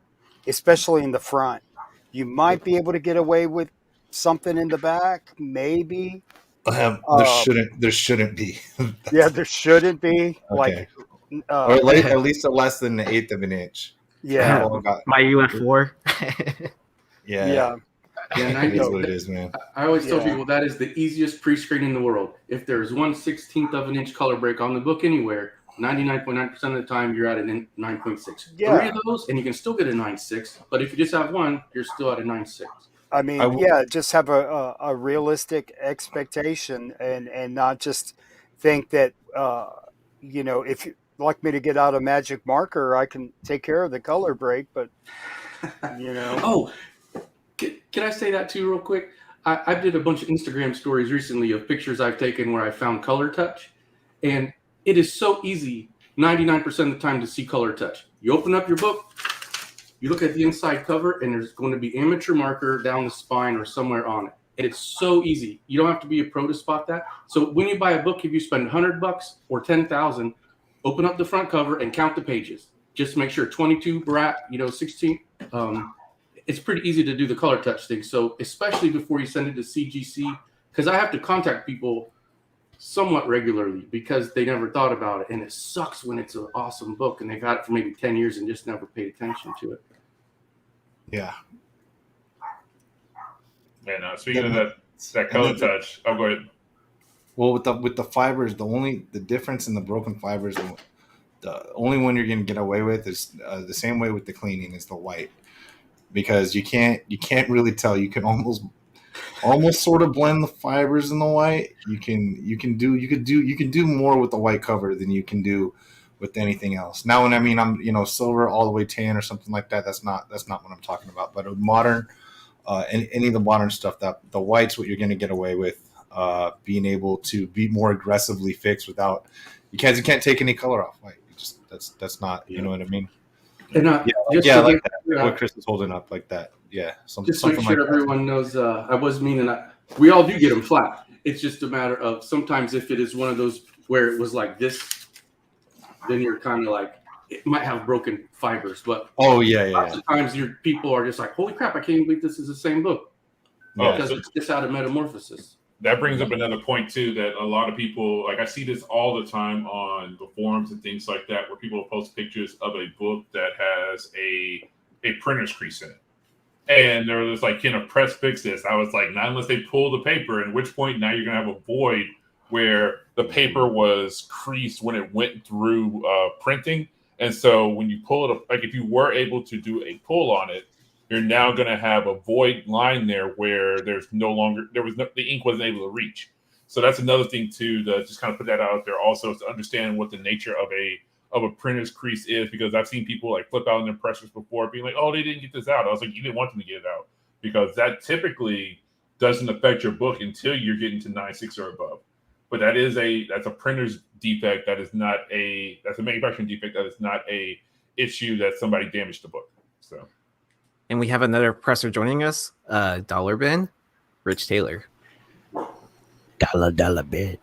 Speaker 3: especially in the front. You might be able to get away with something in the back, maybe.
Speaker 6: There shouldn't be.
Speaker 3: Yeah, there shouldn't be.
Speaker 6: Okay.
Speaker 3: Like,
Speaker 6: or at least a less than an eighth of an inch.
Speaker 3: Yeah.
Speaker 4: My UF4.
Speaker 6: Yeah.
Speaker 7: That
Speaker 6: is what it is, man.
Speaker 7: I always tell people that is the easiest pre-screen in the world. If there's 1/16 of an inch color break on the book anywhere, 99.9% of the time you're at a 9.6.
Speaker 3: Yeah.
Speaker 7: 3 of those, and you can still get a 9.6. But if you just have one, you're still at a 9.6.
Speaker 3: I mean, just have a realistic expectation and not just think that, if you'd like me to get out a magic marker, I can take care of the color break, but,
Speaker 7: Oh, can I say that too real quick? I did a bunch of Instagram stories recently of pictures I've taken where I found color touch, and it is so easy 99% of the time to see color touch. You open up your book, you look at the inside cover, and there's going to be amateur marker down the spine or somewhere on it. And it's so easy. You don't have to be a pro to spot that. So when you buy a book, if you spend $100 or $10,000, open up the front cover and count the pages. Just make sure 22 brat, 16. It's pretty easy to do the color touch thing. So especially before you send it to CGC, because I have to contact people somewhat regularly because they never thought about it. And it sucks when it's an awesome book and they've had it for maybe 10 years and just never paid attention to it.
Speaker 6: Yeah.
Speaker 1: And speaking of that color touch, I'll go ahead.
Speaker 6: Well, with the fibers, the difference in the broken fibers, the only one you're going to get away with is the same way with the cleaning is the white, because you can't really tell. You can almost sort of blend the fibers in the white. You can do more with the white cover than you can do with anything else. Now, when I'm silver all the way tan or something like that, that's not what I'm talking about. But a modern, any of the modern stuff, that the white's what you're going to get away with. Being able to be more aggressively fixed without you can't take any color off white. That's not, you know what I mean.
Speaker 7: And
Speaker 6: like that. What Chris is holding up like that. Yeah,
Speaker 7: just make sure everyone knows. I was meaning we all do get them flat. It's just a matter of sometimes if it is one of those where it was like this, then you're kind of like it might have broken fibers, but
Speaker 6: lots
Speaker 7: of times your people are just like, holy crap, I can't believe this is the same book. Because it's just out of metamorphosis.
Speaker 1: That brings up another point too, that a lot of people, like I see this all the time on the forums and things like that, where people post pictures of a book that has a printer's crease in it. And they're just like, can a press fix this? I was like, not unless they pull the paper, at which point now you're going to have a void where the paper was creased when it went through printing. And so when you pull it, like if you were able to do a pull on it, you're now going to have a void line there where the ink wasn't able to reach. So that's another thing too, to just kind of put that out there also, is to understand what the nature of a printer's crease is, because I've seen people like flip out in their pressers before being like, oh, they didn't get this out. I was like, you didn't want them to get it out, because that typically doesn't affect your book until you're getting to 9.6 or above. But that's a printer's defect. That's a manufacturing defect. That is not a issue that somebody damaged the book. So.
Speaker 4: And we have another presser joining us, Dollar Ben, Rich Taylor.
Speaker 8: Dollar Ben.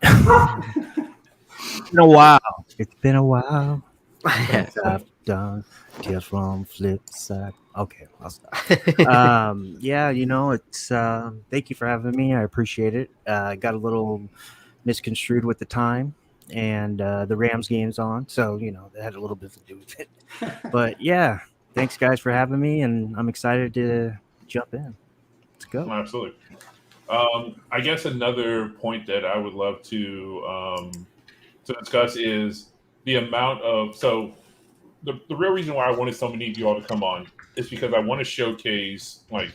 Speaker 8: It's been a while. It's been a while. I've done Tales from Flipside. Okay, I'll stop. Yeah, it's thank you for having me. I appreciate it. Got a little misconstrued with the time, and the Rams game's on, so that had a little bit to do with it. But yeah, thanks guys for having me, and I'm excited to jump in. Let's go.
Speaker 1: Absolutely. I guess another point that I would love to discuss is the amount of, so the real reason why I wanted so many of you all to come on is because I want to showcase like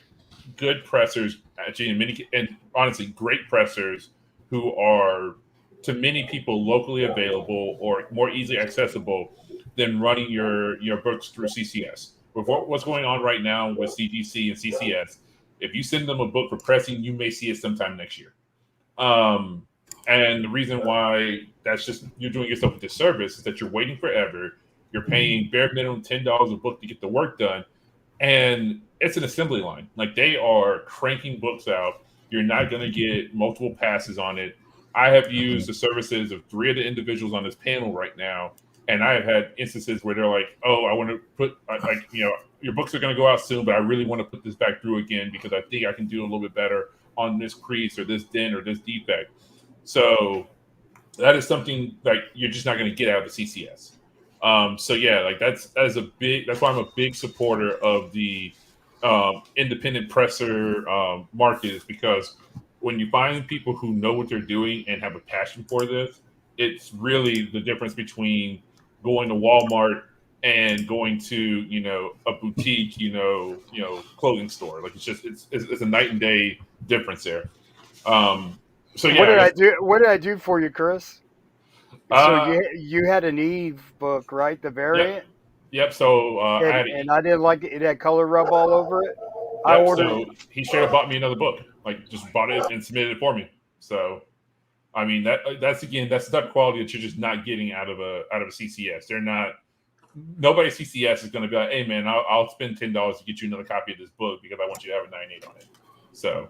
Speaker 1: good pressers, actually, and honestly great pressers who are to many people locally available or more easily accessible than running your books through CCS. With what's going on right now with CGC and CCS, if you send them a book for pressing, you may see it sometime next year. And the reason why that's just, you're doing yourself a disservice, is that you're waiting forever. You're paying bare minimum $10 a book to get the work done. And it's an assembly line. Like, they are cranking books out. You're not going to get multiple passes on it. I have used the services of 3 of the individuals on this panel right now. And I have had instances where they're like, oh, I want to put, your books are going to go out soon, but I really want to put this back through again because I think I can do a little bit better on this crease or this dent or this defect. So that is something like you're just not going to get out of the CCS. So yeah, like that's why I'm a big supporter of the independent presser market, is because when you find people who know what they're doing and have a passion for this, it's really the difference between going to Walmart and going to, a boutique, clothing store. Like, it's a night and day difference there. So yeah.
Speaker 3: What did I do for you, Chris? So you had an Eve book, right? The variant.
Speaker 1: Yep. So
Speaker 3: and I didn't like it. It had color rub all over it.
Speaker 1: Yep,
Speaker 3: I ordered.
Speaker 1: So he straight up bought me another book. Like, just bought it and submitted it for me. So, I mean, that's the type of quality that you're just not getting out of a CCS. They're not. Nobody at CCS is going to be like, hey man, I'll spend $10 to get you another copy of this book because I want you to have a 9.8 on it. So.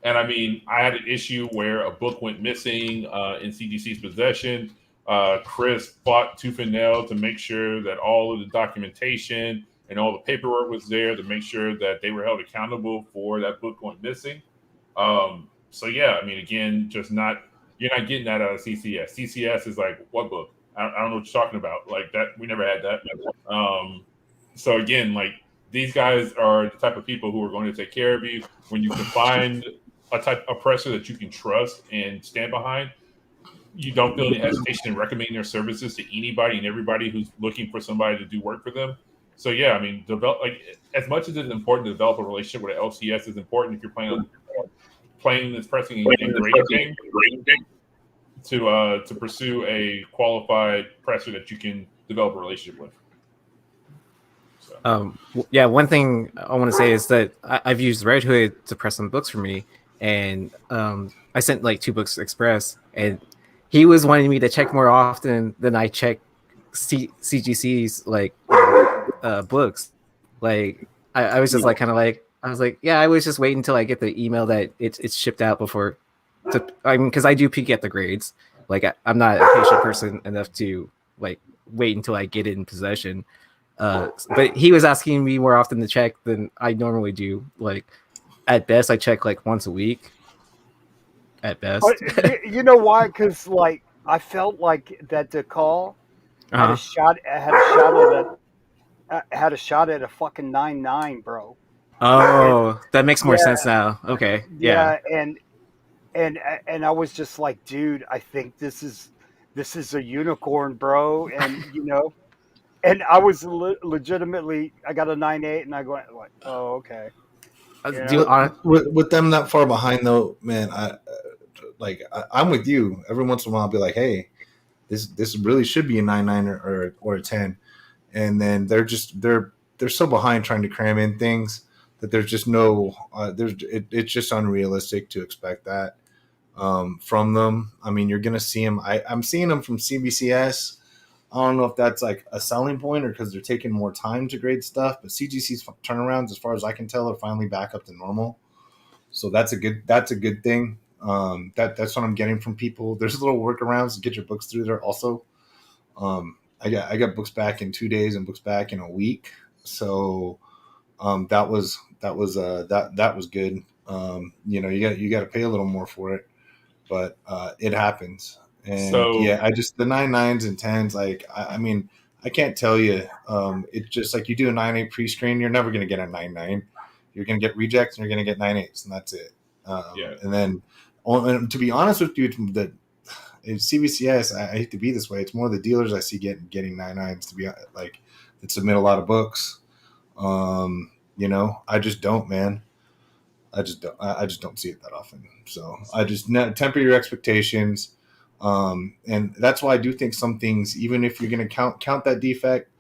Speaker 1: And I mean, I had an issue where a book went missing in CGC's possession. Chris fought tooth and nail to make sure that all of the documentation and all the paperwork was there to make sure that they were held accountable for that book going missing. So yeah, I mean, again, you're not getting that out of CCS. CCS is like, what book? I don't know what you're talking about. Like that, we never had that. So again, like, these guys are the type of people who are going to take care of you. When you can find a presser that you can trust and stand behind, you don't feel any hesitation in recommending their services to anybody and everybody who's looking for somebody to do work for them. So yeah, I mean, as much as it's important to develop a relationship with an LCS, is important if you're playing this pressing and grading game to pursue a qualified presser that you can develop a relationship with.
Speaker 4: Yeah, one thing I want to say is that I've used Red Hood to press some books for me, and I sent like 2 books express, and he was wanting me to check more often than I check CGC's like books. Like I was just like kind of like, I was like, yeah, I was just waiting until I get the email that it's shipped out before. Because I do peek at the grades. Like I'm not a patient person enough to like wait until I get it in possession. But he was asking me more often to check than I normally do. Like at best, I check like once a week. At best.
Speaker 3: You know why? Because like I felt like that DeCall had a shot at a fucking 9.9, bro.
Speaker 4: Oh, that makes more
Speaker 3: Yeah,
Speaker 4: sense now. Okay, yeah.
Speaker 3: And I was just like, dude, I think this is a unicorn, bro. And and I was legitimately, I got a 9.8, and I go like, oh, okay.
Speaker 6: With them that far behind though, man, I'm with you. Every once in a while, I'll be like, hey, this really should be a 9.9 or a 10, and then they're so behind trying to cram in things that there's just no it's just unrealistic to expect that from them. I mean, you're gonna see them. I'm seeing them from CBCS. I don't know if that's like a selling point or because they're taking more time to grade stuff, but CGC's turnarounds, as far as I can tell, are finally back up to normal. So that's a good thing. That's what I'm getting from people. There's little workarounds to get your books through there also. I got books back in 2 days and books back in a week. So that was good. You got to pay a little more for it, but it happens. And I just the 9.9s and 10s. Like I mean, I can't tell you. It's just like you do a 9.8 pre-screen, you're never going to get a 9.9. You're going to get rejects and you're going to get 9.8s, and that's it. And then, and to be honest with you, that CBCS, I hate to be this way. It's more the dealers I see getting 9.9s to be like that submit a lot of books. I just don't, man. I just don't see it that often. So I just temper your expectations. And that's why I do think some things, even if you're going to count that defect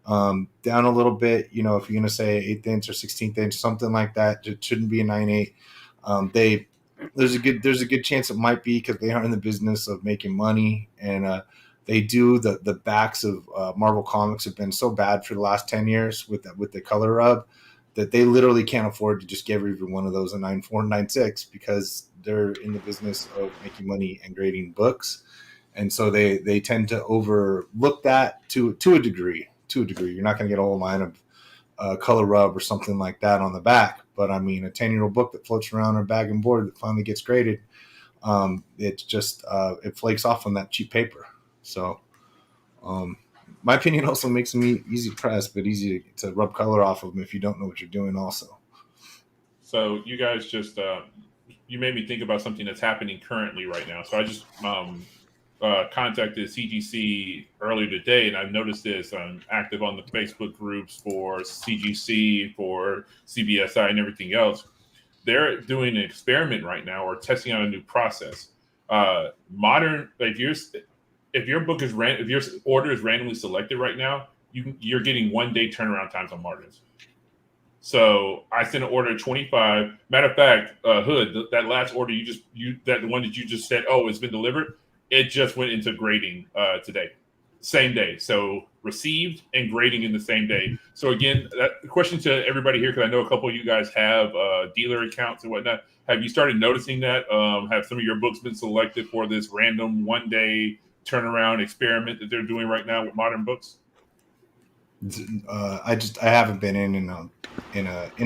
Speaker 6: down a little bit, if you're going to say 8th inch or 16th inch, something like that, it shouldn't be a 9.8. There's a good chance it might be because they are in the business of making money, and they do the backs of Marvel Comics have been so bad for the last 10 years with the color rub that they literally can't afford to just give every one of those a 9.4, 9.6 because they're in the business of making money and grading books. And so they tend to overlook that to a degree. You're not going to get a whole line of color rub or something like that on the back. But I mean, a 10-year-old book that floats around on a bag and board that finally gets graded, it's just it flakes off on that cheap paper. So my opinion also makes them easy to press, but easy to rub color off of them if you don't know what you're doing also.
Speaker 1: So you guys just you made me think about something that's happening currently right now. So I just contacted CGC earlier today, and I've noticed this. I'm active on the Facebook groups for CGC, for CBSI, and everything else. They're doing an experiment right now or testing out a new process. Modern, like if your book is if your order is randomly selected right now, you're getting 1 day turnaround times on Martins. So I sent an order at 25. Matter of fact, Hood, that last order that the one that you just said, oh, it's been delivered. It just went into grading today, same day. So received and grading in the same day. So again, that question to everybody here, because I know a couple of you guys have dealer accounts and whatnot. Have you started noticing that? Have some of your books been selected for this random 1 day turnaround experiment that they're doing right now with Modern Books?
Speaker 6: I haven't been in a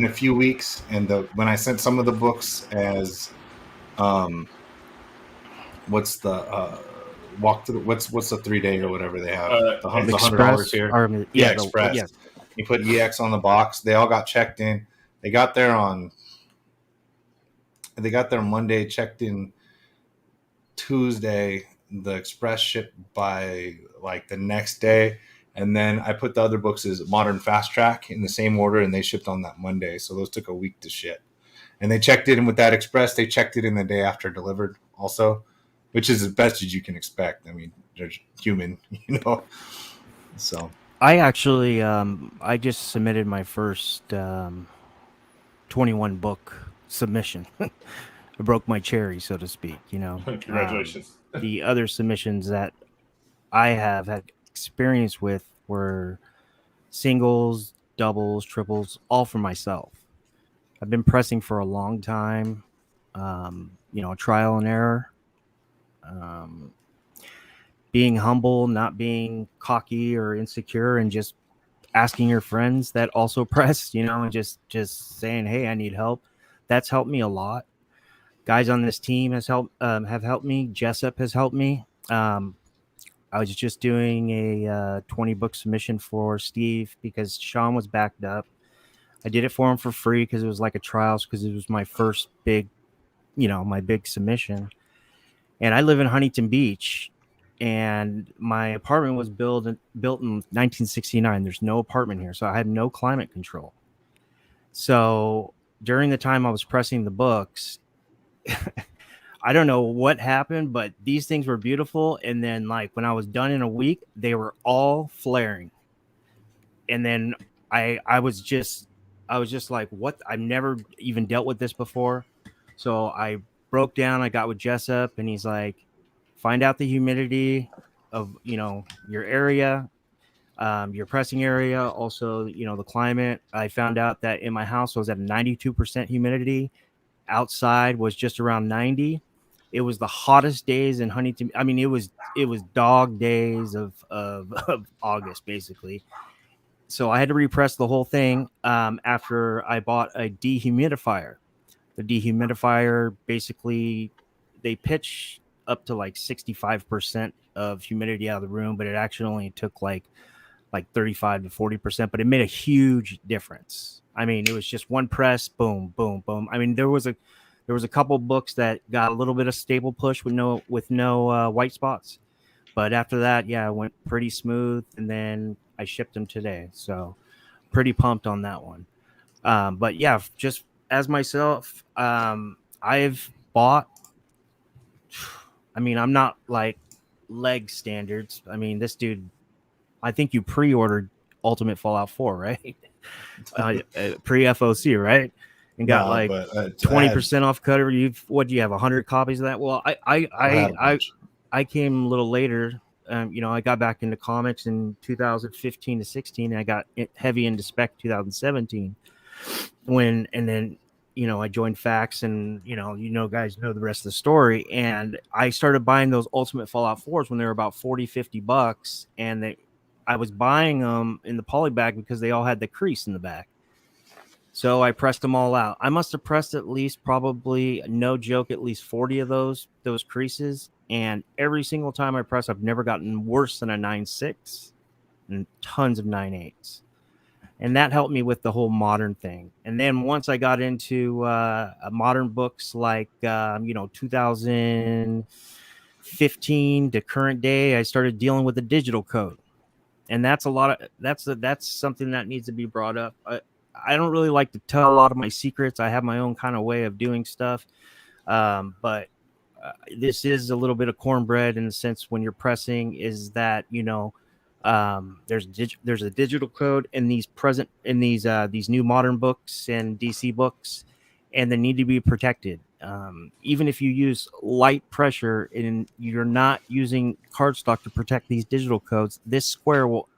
Speaker 6: few weeks, and when I sent some of the books as what's the walk to what's the 3 day or whatever they have the $100 here, Express.
Speaker 8: Yes.
Speaker 6: You put EX on the box. They all got checked in. They got there Monday, checked in Tuesday. The Express shipped by like the next day. And then I put the other books as Modern Fast Track in the same order, and they shipped on that Monday. So those took a week to ship. And they checked it in with that Express. They checked it in the day after delivered also, which is as best as you can expect. I mean, they're human, So
Speaker 8: I actually, I just submitted my first 21 book submission. I broke my cherry, so to speak,
Speaker 1: Congratulations.
Speaker 8: The other submissions that I have had experience with were singles, doubles, triples, all for myself. I've been pressing for a long time, trial and error. being humble, not being cocky or insecure, and just asking your friends that also press, and just saying, hey, I need help. That's helped me a lot. Guys on this team have helped me. Jessup has helped me. I was just doing a 20 book submission for Steve because Sean was backed up. I did it for him for free because it was like a trials, because it was my first big, my big submission. And I live in Huntington Beach, and my apartment was built in 1969. There's no apartment here, so I had no climate control. So during the time I was pressing the books, I don't know what happened, but these things were beautiful. And then, like, when I was done in a week, they were all flaring. And then I was just like, what? I've never even dealt with this before. So I broke down. I got with Jessup, and he's like, find out the humidity of, your area, your pressing area, also, the climate. I found out that in my house I was at 92% humidity. Outside was just around 90. It was the hottest days in Huntington. I mean, it was dog days of August, basically. So I had to repress the whole thing after I bought a dehumidifier. The dehumidifier, basically, they pitch up to like 65% of humidity out of the room, but it actually only took like 35 to 40%, but it made a huge difference. I mean, it was just one press, boom, boom, boom. I mean, there was a couple books that got a little bit of stable push with no white spots, but after that, yeah, it went pretty smooth, and then I shipped them today, so pretty pumped on that one. But yeah, just as myself, I've bought. I mean, I'm not like leg standards. I mean, this dude, I think you pre-ordered Ultimate Fallout 4, right? Pre-FOC, right? And got 20% off cutter. What do you have? 100 copies of that? Well, I came a little later. I got back into comics in 2015 to 16, and I got heavy into Spec 2017. I joined Fax, and guys know the rest of the story. And I started buying those Ultimate Fallout 4s when they were about $40-$50, and I was buying them in the poly bag because they all had the crease in the back. So I pressed them all out. I must have pressed at least, probably, no joke, at least 40 of those creases. And every single time I press, I've never gotten worse than a 9.6 and tons of 9.8s. And that helped me with the whole modern thing. And then once I got into modern books like, 2015 to current day, I started dealing with the digital code. And that's that's something that needs to be brought up. I don't really like to tell a lot of my secrets. I have my own kind of way of doing stuff. But this is a little bit of cornbread in the sense when you're pressing is that, there's a digital code in these new modern books and DC books, and they need to be protected. Even if you use light pressure and you're not using cardstock to protect these digital codes, this square will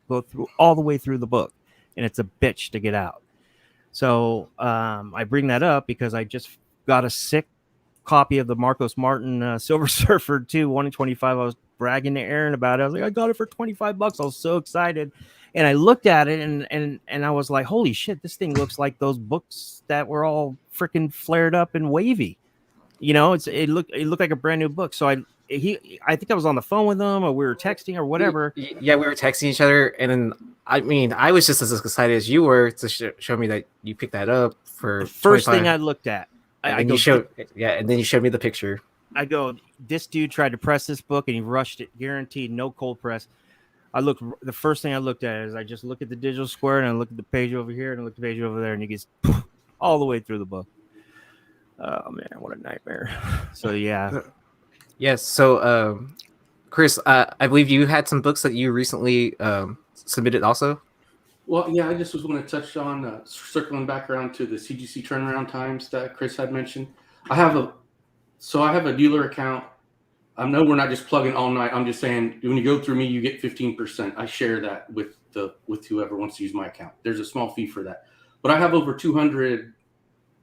Speaker 8: go through all the way through the book, and it's a bitch to get out. So I bring that up because I just got a sick copy of the Marcos Martin Silver Surfer 2 1/25. I was bragging to Aaron about it. I was like, I got it for $25. I was so excited. And I looked at it and I was like, holy shit, this thing looks like those books that were all freaking flared up and wavy. It looked like a brand new book. So I think I was on the phone with him, or we were texting or whatever.
Speaker 4: Yeah, we were texting each other, and then I was just as excited as you were to show me that you picked that up for
Speaker 2: the first
Speaker 4: 25.
Speaker 2: thing I looked at.
Speaker 4: And then you showed me the picture.
Speaker 2: I go, this dude tried to press this book and he rushed it, guaranteed, no cold press. The first thing I looked at is I just look at the digital square and I look at the page over here and I look at the page over there, and it gets all the way through the book. Oh man, what a nightmare. So yeah.
Speaker 4: Yes. So Chris, I believe you had some books that you recently submitted also.
Speaker 7: Well, yeah, I just was going to touch on circling back around to the CGC turnaround times that Chris had mentioned. I have a dealer account. I know we're not just plugging all night. I'm just saying when you go through me, you get 15%. I share that with whoever wants to use my account. There's a small fee for that. But I have over 200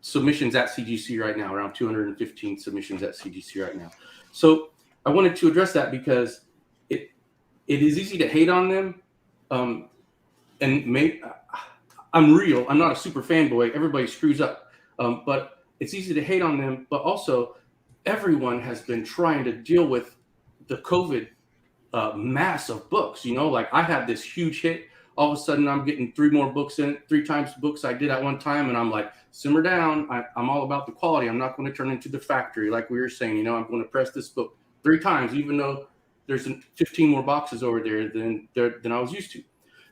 Speaker 7: submissions at CGC right now, around 215 submissions at CGC right now. So I wanted to address that because it is easy to hate on them. I'm real. I'm not a super fanboy. Everybody screws up. But it's easy to hate on them. But also, everyone has been trying to deal with the COVID mass of books. Like I had this huge hit. All of a sudden, I'm getting 3 more books in, 3 times books I did at one time. And I'm like, simmer down. I'm all about the quality. I'm not going to turn into the factory. Like we were saying, I'm going to press this book 3 times, even though there's 15 more boxes over there than I was used to.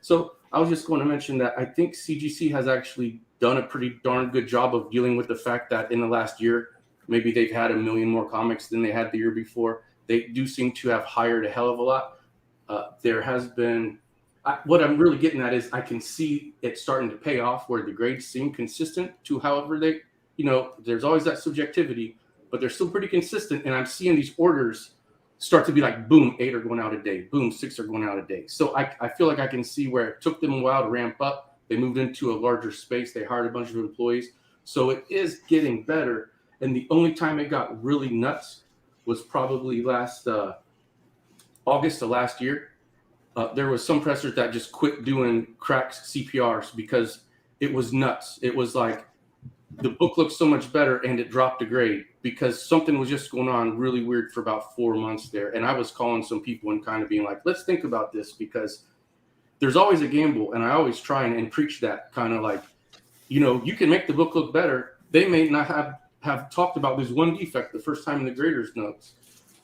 Speaker 7: So I was just going to mention that I think CGC has actually done a pretty darn good job of dealing with the fact that in the last year, maybe they've had 1 million more comics than they had the year before. They do seem to have hired a hell of a lot. There has been, what I'm really getting at is I can see it starting to pay off where the grades seem consistent to however they, there's always that subjectivity, but they're still pretty consistent. And I'm seeing these orders start to be like, boom, 8 are going out a day. Boom, 6 are going out a day. So I feel like I can see where it took them a while to ramp up. They moved into a larger space. They hired a bunch of employees. So it is getting better. And the only time it got really nuts was probably last August of last year. There was some pressers that just quit doing cracked CPRs because it was nuts. It was like the book looked so much better and it dropped a grade because something was just going on really weird for about 4 months there. And I was calling some people and kind of being like, let's think about this because there's always a gamble. And I always try and preach that kind of like, you can make the book look better. They may not have talked about this one defect the first time in the graders notes.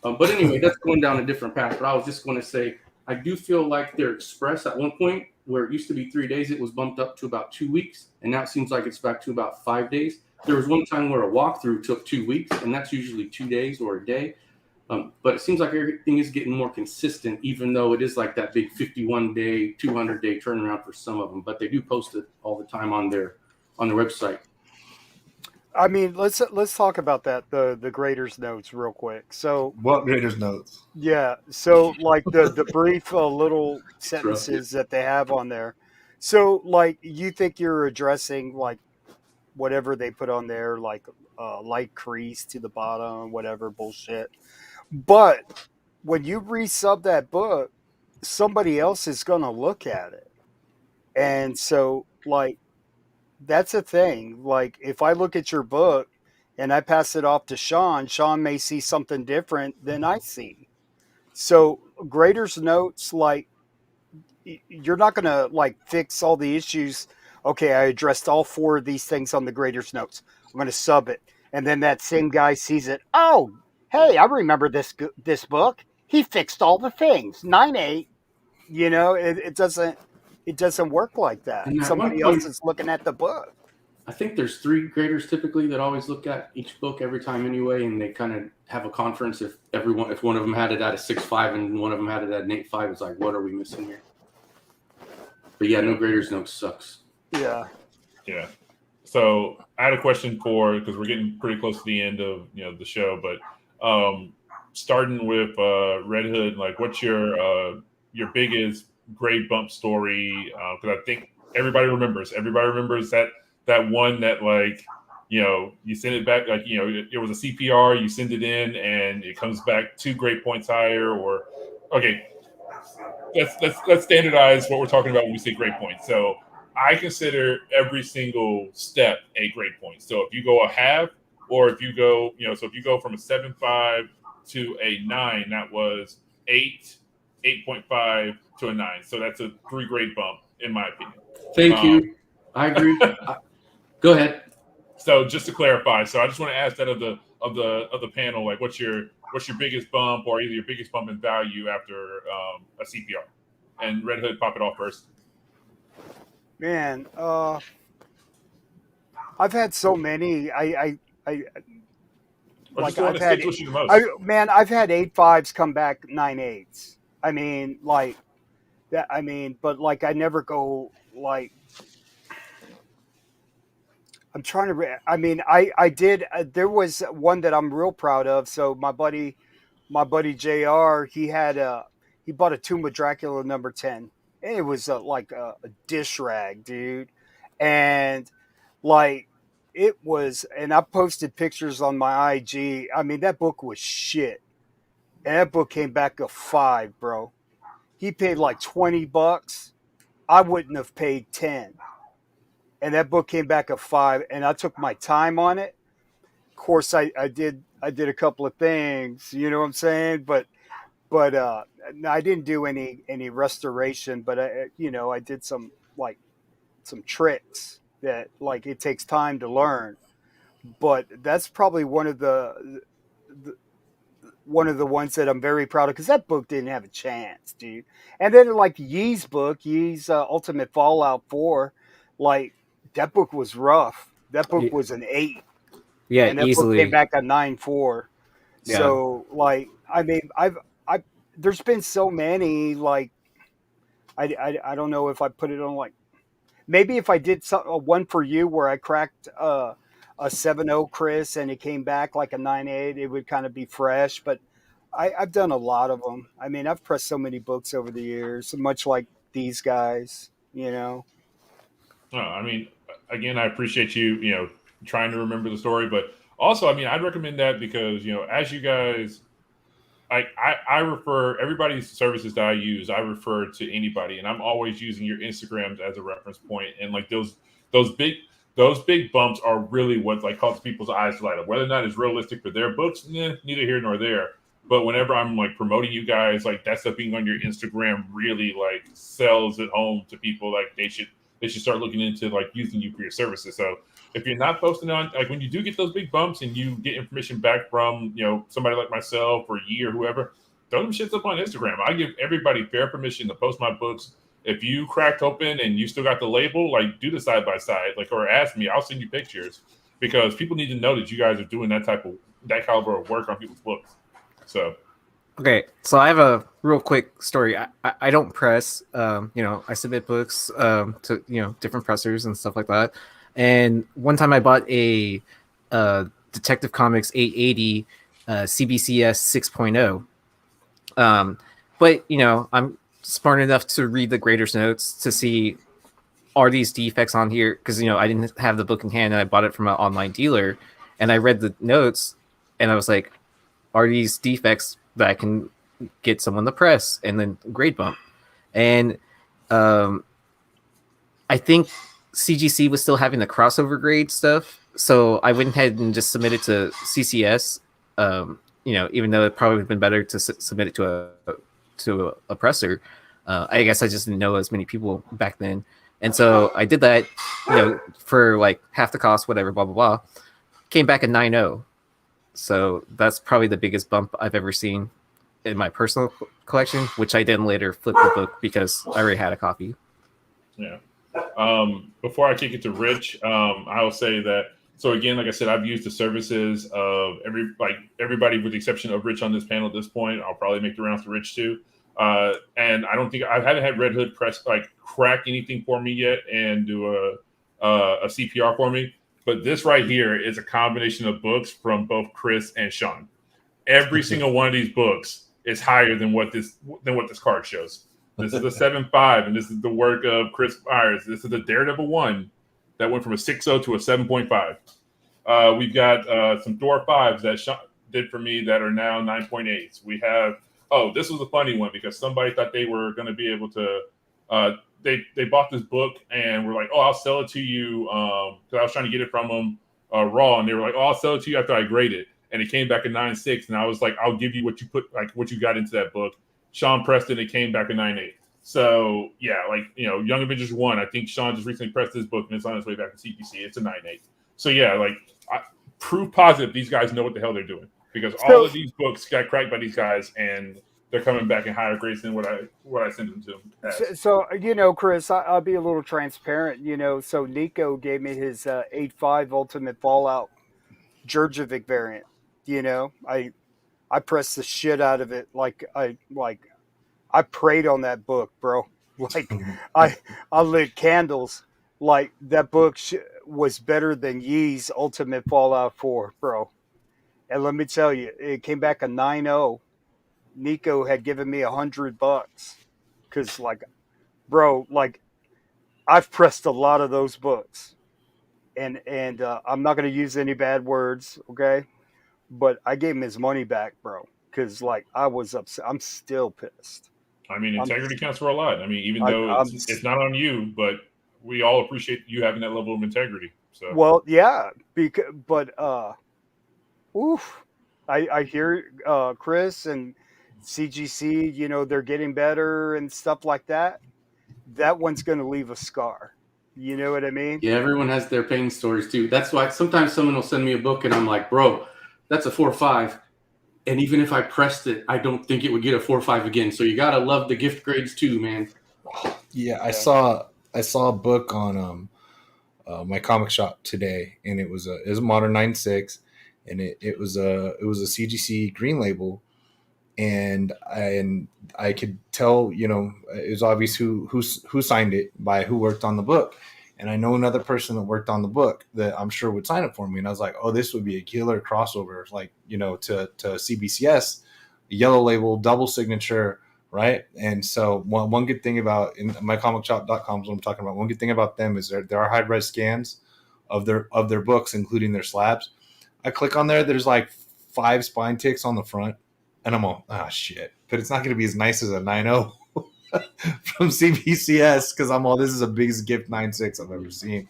Speaker 7: But anyway, that's going down a different path. But I was just going to say, I do feel like their express at one point where it used to be 3 days, it was bumped up to about 2 weeks. And now it seems like it's back to about 5 days. There was one time where a walkthrough took 2 weeks, and that's usually 2 days or a day. But it seems like everything is getting more consistent, even though it is like that big 51-day, 200-day turnaround for some of them. But they do post it all the time on their website.
Speaker 3: I mean, let's talk about that, the graders notes real quick. So
Speaker 6: what graders notes?
Speaker 3: Yeah, so like the brief little sentences that they have on there. So like you think you're addressing like whatever they put on there, like light crease to the bottom, whatever bullshit. But when you resub that book, somebody else is gonna look at it, and so like that's a thing. Like if I look at your book and I pass it off to Sean, Sean may see something different than I see. So graders notes, like you're not going to like fix all the issues. Okay, I addressed all 4 of these things on the graders notes. I'm going to sub it. And then that same guy sees it. Oh, hey, I remember this book. He fixed all the things. 9-8. It doesn't work like that.
Speaker 7: And
Speaker 3: Somebody else is looking at the book.
Speaker 7: I think there's 3 graders typically that always look at each book every time anyway, and they kind of have a conference if one of them had it at a 6.5 and one of them had it at an 8.5. It's like, what are we missing here? But yeah, no graders note sucks.
Speaker 3: Yeah.
Speaker 1: So I had a question because we're getting pretty close to the end of the show, but starting with Red Hood, like what's your biggest grade bump story? Because I think everybody remembers that one that like you send it back, like it was a CPR, you send it in and it comes back 2 grade points higher, or okay, let's standardize what we're talking about when we say grade points. So I consider every single step a grade point. So if you go a half, or if you go so if you go from a 7.5 to a 9, that was 8.5 to a 9. So that's a 3 grade bump in my opinion.
Speaker 7: Thank you. I agree. Go ahead.
Speaker 1: So just to clarify, so I just want to ask that of the panel, like what's your biggest bump, or either your biggest bump in value after a CPR? And Red Hood, pop it off first.
Speaker 3: Man, I've had so many. I've had I've had 8.5s come back 9.8s. I mean, like that. I mean, but like I never go like. I'm trying to. I mean, I did. There was one that I'm real proud of. So my buddy JR, he bought a Tomb of Dracula number 10. And it was like a dish rag, dude, and like it was. And I posted pictures on my IG. I mean, that book was shit, and that book came back a 5, bro. he paid like $20. I wouldn't have paid 10. And that book came back a 5, and I took my time on it. Of course, I did a couple of things, you know what I'm saying? But I didn't do any restoration, but I did some tricks that like it takes time to learn. But that's probably one of the ones that I'm very proud of, because that book didn't have a chance, dude. And then like Yee's book, Yee's Ultimate Fallout 4, like that book was rough. That book was an 8,
Speaker 4: Yeah,
Speaker 3: and that book came
Speaker 4: easily.
Speaker 3: back a 9.4.
Speaker 4: Yeah.
Speaker 3: So like, I mean, I there's been so many, like I don't know if I put it on, like maybe if I did one for you where I cracked a 7.0 Chris and it came back like a 9.8, it would kind of be fresh. But I've done a lot of them. I mean, I've pressed so many books over the years, much like these guys, you know.
Speaker 1: I mean, again, I appreciate you, trying to remember the story, but also, I mean, I'd recommend that because, as you guys, I refer everybody's services that I use, I refer to anybody, and I'm always using your Instagrams as a reference point, and like those big those big bumps are really what like causes people's eyes to light up. Whether or not it's realistic for their books, neither here nor there. But whenever I'm like promoting you guys, like that stuff being on your Instagram really like sells it home to people. Like they should start looking into like using you for your services. So if you're not posting on, like when you do get those big bumps and you get information back from somebody like myself or Yee or whoever, throw them shits up on Instagram. I give everybody fair permission to post my books. If you cracked open and you still got the label, like do the side by side, like or ask me, I'll send you pictures because people need to know that you guys are doing that caliber of work on people's books. So
Speaker 4: okay, so I have a real quick story. I don't press, I submit books to different pressers and stuff like that. And one time I bought a Detective Comics 880 CBCS 6.0. But I'm smart enough to read the grader's notes to see are these defects on here, because I didn't have the book in hand and I bought it from an online dealer, and I read the notes and I was like, are these defects that I can get someone to press and then grade bump? And I think CGC was still having the crossover grade stuff, so I went ahead and just submitted to CCS. Even though it probably would have been better to submit it to a presser. I guess I just didn't know as many people back then, and so I did that. For like half the cost, whatever, blah blah blah. Came back a 9.0. So that's probably the biggest bump I've ever seen in my personal collection, which I then later flipped the book because I already had a copy.
Speaker 1: Yeah. Before I kick it to Rich, I will say that. So again, like I said, I've used the services of everybody with the exception of Rich on this panel at this point. I'll probably make the rounds to Rich too. And I haven't had Red Hood press crack anything for me yet and do a CPR for me. But this right here is a combination of books from both Chris and Sean. Every single one of these books is higher than what this card shows. This is a 7.5, and this is the work of Chris Myers. This is the Daredevil 1 that went from a 6.0 to a 7.5. We've got some Thor 5s that Sean did for me that are now 9.8s. We have, this was a funny one because somebody thought they were going to be able to, they bought this book and were like, I'll sell it to you, because I was trying to get it from them raw, and they were like, I'll sell it to you after I grade it. And it came back a 9.6, and I was like, I'll give you what you got into that book. Sean Preston, it came back a 9.8. So yeah, Young Avengers 1, I think Sean just recently pressed this book and it's on its way back to CPC. It's a 9.8. So yeah, proof positive these guys know what the hell they're doing, because all of these books got cracked by these guys and they're coming back in higher grades than what I sent them to.
Speaker 3: So Chris, I'll be a little transparent. So Nico gave me his 8.5 Ultimate Fallout Jurjevic variant. I pressed the shit out of it. I prayed on that book, bro. I lit candles. Like that book was better than Yee's Ultimate Fallout 4, bro. And let me tell you, it came back a 9.0. Nico had given me $100 because, bro, I've pressed a lot of those books, and I'm not going to use any bad words, okay? But I gave him his money back, bro, because I was upset. I'm still pissed.
Speaker 1: I mean, integrity counts for a lot. I mean, even though it's not on you, but we all appreciate you having that level of integrity. So,
Speaker 3: well, yeah, but oof, I hear Chris and CGC, you know, they're getting better and stuff like that. That one's going to leave a scar. You know what I mean?
Speaker 7: Yeah, everyone has their pain stories too. That's why sometimes someone will send me a book and I'm like, bro, that's a 4 or 5. And even if I pressed it, I don't think it would get a 4 or 5 again. So you gotta love the gift grades too, man.
Speaker 6: Yeah, I saw a book on my comic shop today, and it was a Modern 9.6, and it was a CGC green label, and I could tell, you know, it was obvious who signed it by who worked on the book. And I know another person that worked on the book that I'm sure would sign it for me. And I was like, oh, this would be a killer crossover, like, you know, to CBCS, yellow label, double signature, right? And so one good thing about in mycomicshop.com is what I'm talking about. One good thing about them is there are high-res scans of their books, including their slabs. I click on there, there's like 5 spine ticks on the front, and I'm all, oh shit. But it's not going to be as nice as a 9.0 from CBCS, because I'm all, this is the biggest gift 9.6 I've ever seen.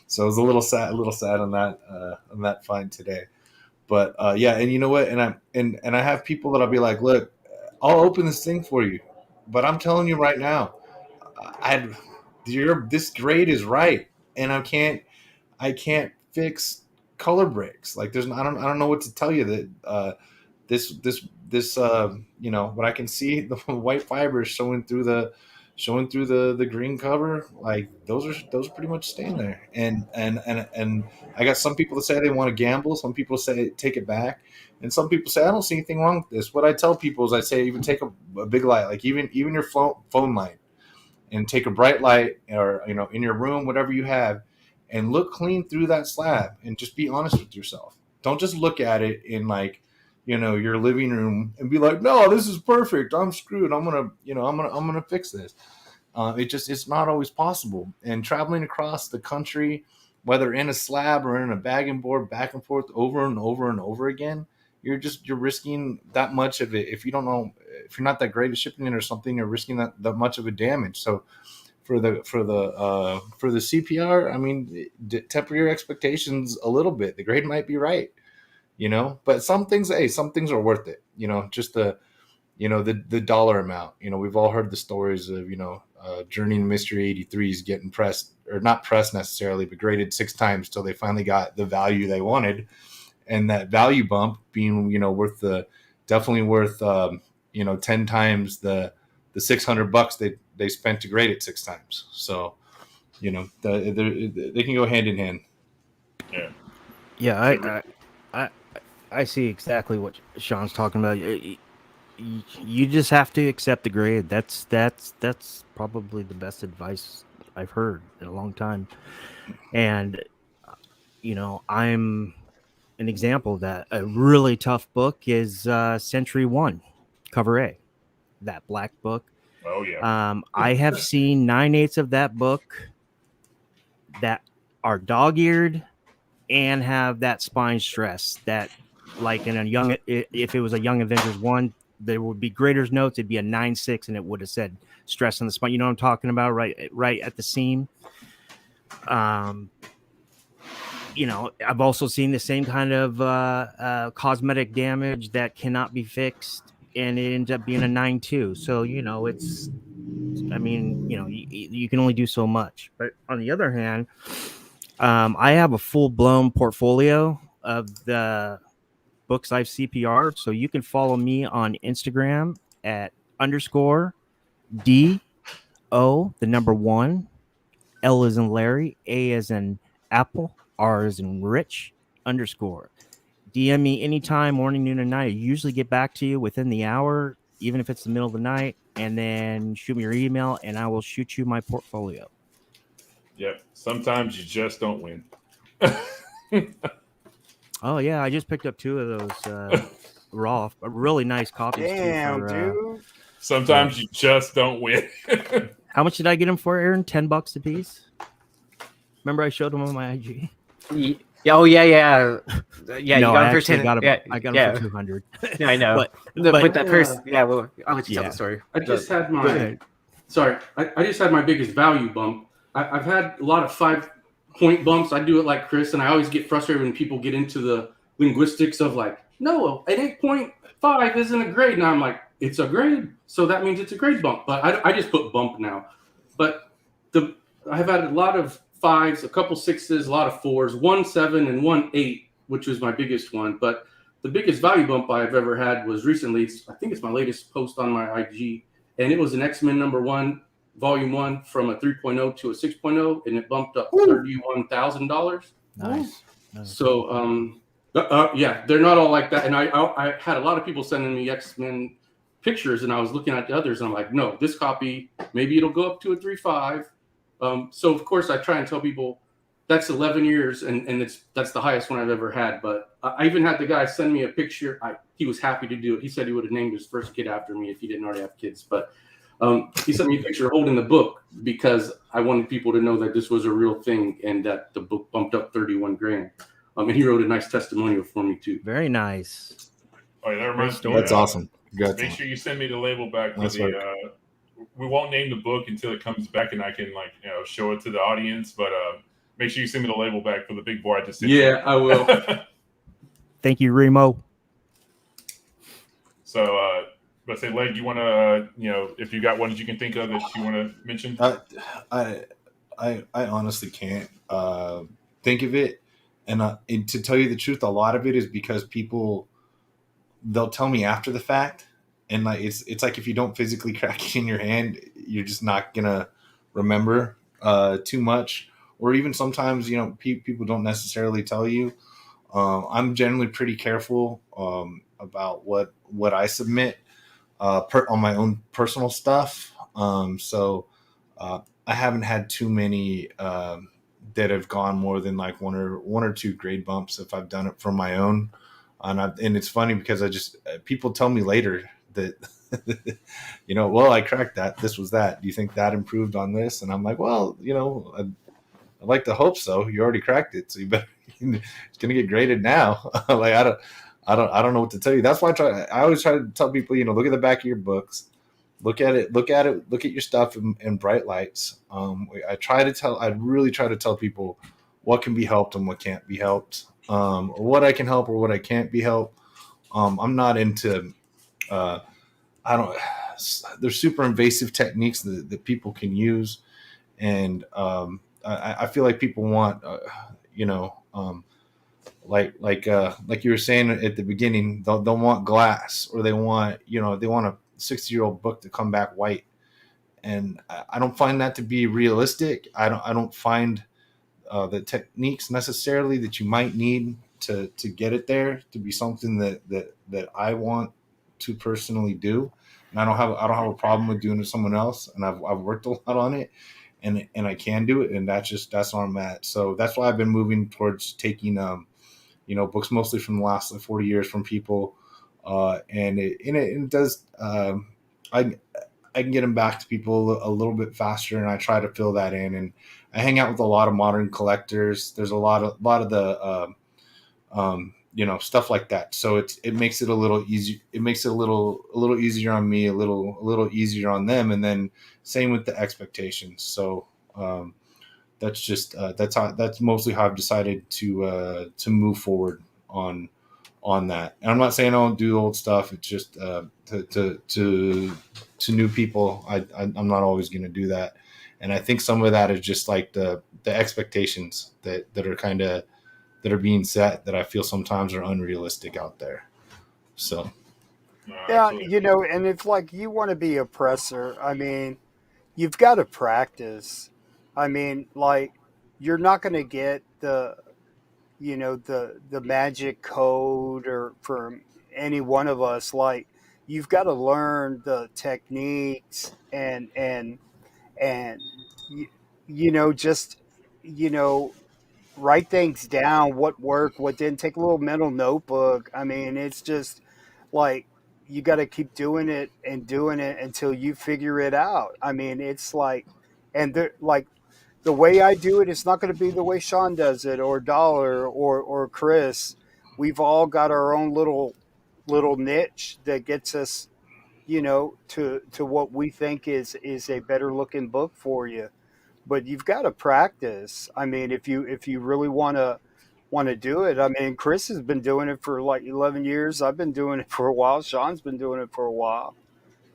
Speaker 6: So I was a little sad on that find today. But yeah, and you know what? And I have people that I'll be like, look, I'll open this thing for you, but I'm telling you right now, this grade is right, and I can't fix color breaks. Like I don't know what to tell you that this you know, but I can see the white fibers showing through the green cover. Like those are pretty much staying there. And I got some people that say they want to gamble. Some people say take it back, and some people say I don't see anything wrong with this. What I tell people is I say even take a big light, like even your phone light, and take a bright light, or you know, in your room, whatever you have, and look clean through that slab, and just be honest with yourself. Don't just look at it in like, you know, your living room and be like, no, this is perfect, I'm screwed, I'm gonna fix this. It's not always possible. And traveling across the country, whether in a slab or in a bag and board, back and forth over and over and over again, you're risking that much of it. If you're not that great at shipping it or something, you're risking that much of a damage. So for the CPR, I mean, temper your expectations a little bit. The grade might be right, you know, but some things are worth it, you know, just the dollar amount. You know, we've all heard the stories of, you know, Journey and Mystery 83s getting pressed, or not pressed necessarily, but graded 6 times till they finally got the value they wanted. And that value bump being, you know, definitely worth, you know, 10 times the $600 they spent to grade it 6 times. So, you know, they can go hand in hand.
Speaker 8: Yeah, I see exactly what Sean's talking about. You just have to accept the grade. That's probably the best advice I've heard in a long time. And you know, I'm an example of that. A really tough book is Century 1, cover A, that black book.
Speaker 1: Oh yeah.
Speaker 8: I have seen 9/8 of that book that are dog-eared and have that spine stress that, like in if it was a Young Avengers 1, there would be grader's notes. It'd be a 9.6, and it would have said stress on the spine. You know what I'm talking about, right at the seam. You know, I've also seen the same kind of cosmetic damage that cannot be fixed, and it ends up being a 9.2. So, you know, I mean, you know, you can only do so much. But on the other hand, I have a full-blown portfolio of the books I've CPR'd. So you can follow me on Instagram at _DO, the number 1, L as in Larry, A as in Apple, R as in Rich, _ DM me anytime, morning, noon, and night. I usually get back to you within the hour, even if it's the middle of the night, and then shoot me your email, and I will shoot you my portfolio.
Speaker 1: Yep. Sometimes you just don't win.
Speaker 8: Oh yeah, I just picked up 2 of those raw, really nice copies.
Speaker 3: Damn, dude.
Speaker 1: Sometimes you just don't win.
Speaker 8: How much did I get them for, Aaron? $10 a piece. Remember I showed them on my IG.
Speaker 4: Yeah, oh yeah, yeah, yeah.
Speaker 8: No,
Speaker 4: You got
Speaker 8: I
Speaker 4: him for
Speaker 8: actually
Speaker 4: 10.
Speaker 8: got him.
Speaker 4: Yeah,
Speaker 8: I got him
Speaker 4: yeah,
Speaker 8: for 200.
Speaker 4: yeah. I know.
Speaker 8: but
Speaker 4: But that person, yeah. Well, I'll let you tell
Speaker 8: Yeah.
Speaker 4: the story.
Speaker 7: I just
Speaker 4: Go-
Speaker 7: had
Speaker 8: go
Speaker 7: my
Speaker 8: ahead.
Speaker 7: sorry. I just had my biggest value bump. I've had a lot of 5-point bumps. I do it like Chris, and I always get frustrated when people get into the linguistics of like, no, an 8.5 isn't a grade. And I'm like, it's a grade, so that means it's a grade bump. But I just put bump now. But I've had a lot of 5s, a couple 6s, a lot of 4s, 1 7 and 1 8, which was my biggest one. But the biggest value bump I've ever had was recently. I think it's my latest post on my IG, and it was an X-Men #1, Volume 1, from a 3.0 to a 6.0, and it bumped up $31,000.
Speaker 8: Nice.
Speaker 7: So, yeah, they're not all like that. And I had a lot of people sending me X-Men pictures, and I was looking at the others, and I'm like, no, this copy, maybe it'll go up to a 3.5. So of course I try and tell people that's 11 years, and that's the highest one I've ever had. But I even had the guy send me a picture. He was happy to do it. He said he would have named his first kid after me if he didn't already have kids. But he sent me a picture holding the book because I wanted people to know that this was a real thing and that the book bumped up 31 grand. And he wrote a nice testimonial for me too.
Speaker 8: Very nice.
Speaker 1: Oh, yeah, that reminds me.
Speaker 6: That's awesome. Congrats.
Speaker 1: Make sure you send me the label back for
Speaker 6: Nice
Speaker 1: the.
Speaker 6: work.
Speaker 1: We won't name the book until it comes back, and I can show it to the audience. But make sure you send me the label back for the big boy I just sent you.
Speaker 7: Yeah, I will.
Speaker 8: Thank you, Remo.
Speaker 1: So, let's say, Leg, you want to, if you got one that you can think of that you want to mention?
Speaker 6: I honestly can't think of it, and to tell you the truth, a lot of it is because they'll tell me after the fact, and like it's like if you don't physically crack it in your hand, you're just not gonna remember too much, or even sometimes people don't necessarily tell you. I'm generally pretty careful about what I submit on my own personal stuff. So I haven't had too many that have gone more than like one or two grade bumps if I've done it for my own. And it's funny because people tell me later that well, I cracked that. This was that. Do you think that improved on this? And I'm like, well, I'd like to hope so. You already cracked it, so you better. It's gonna get graded now. Like I don't know what to tell you. That's why I always try to tell people, look at the back of your books, look at it, look at your stuff in bright lights. I really try to tell people what can be helped and what can't be helped, or what I can help or what I can't be helped. I'm not into, there's super invasive techniques that people can use. And I feel like people want, like you were saying at the beginning, they'll want glass, or they want a 60-year-old book to come back white, and I don't find that to be realistic. I don't find the techniques necessarily that you might need to get it there to be something that I want to personally do, and I don't have a problem with doing it to someone else, and I've worked a lot on it. And I can do it, and that's where I'm at. So that's why I've been moving towards taking books mostly from the last 40 years from people, and it does. I can get them back to people a little bit faster, and I try to fill that in. And I hang out with a lot of modern collectors. There's a lot of the stuff like that. So it makes it a little easy. It makes it a little easier on me, a little easier on them, and then same with the expectations. So that's just that's mostly how I've decided to move forward on that. And I'm not saying I don't do old stuff. It's just to new people, I'm not always going to do that. And I think some of that is just like the expectations that are being set that I feel sometimes are unrealistic out there. So
Speaker 3: Yeah,
Speaker 1: Absolutely.
Speaker 3: and it's like you want to be a presser. I mean, you've got to practice. I mean, like you're not going to get the magic code or from any one of us. Like you've got to learn the techniques and you, just write things down, what worked, what didn't. Take a little mental notebook. I mean, it's just like you got to keep doing it and doing it until you figure it out. I mean, it's like, and they're like the way I do it, it's not going to be the way Sean does it, or Dollar, or Chris. We've all got our own little niche that gets us, to what we think is a better looking book for you. But you've got to practice. I mean, if you really want to do it. I mean, Chris has been doing it for like 11 years. I've been doing it for a while. Sean's been doing it for a while.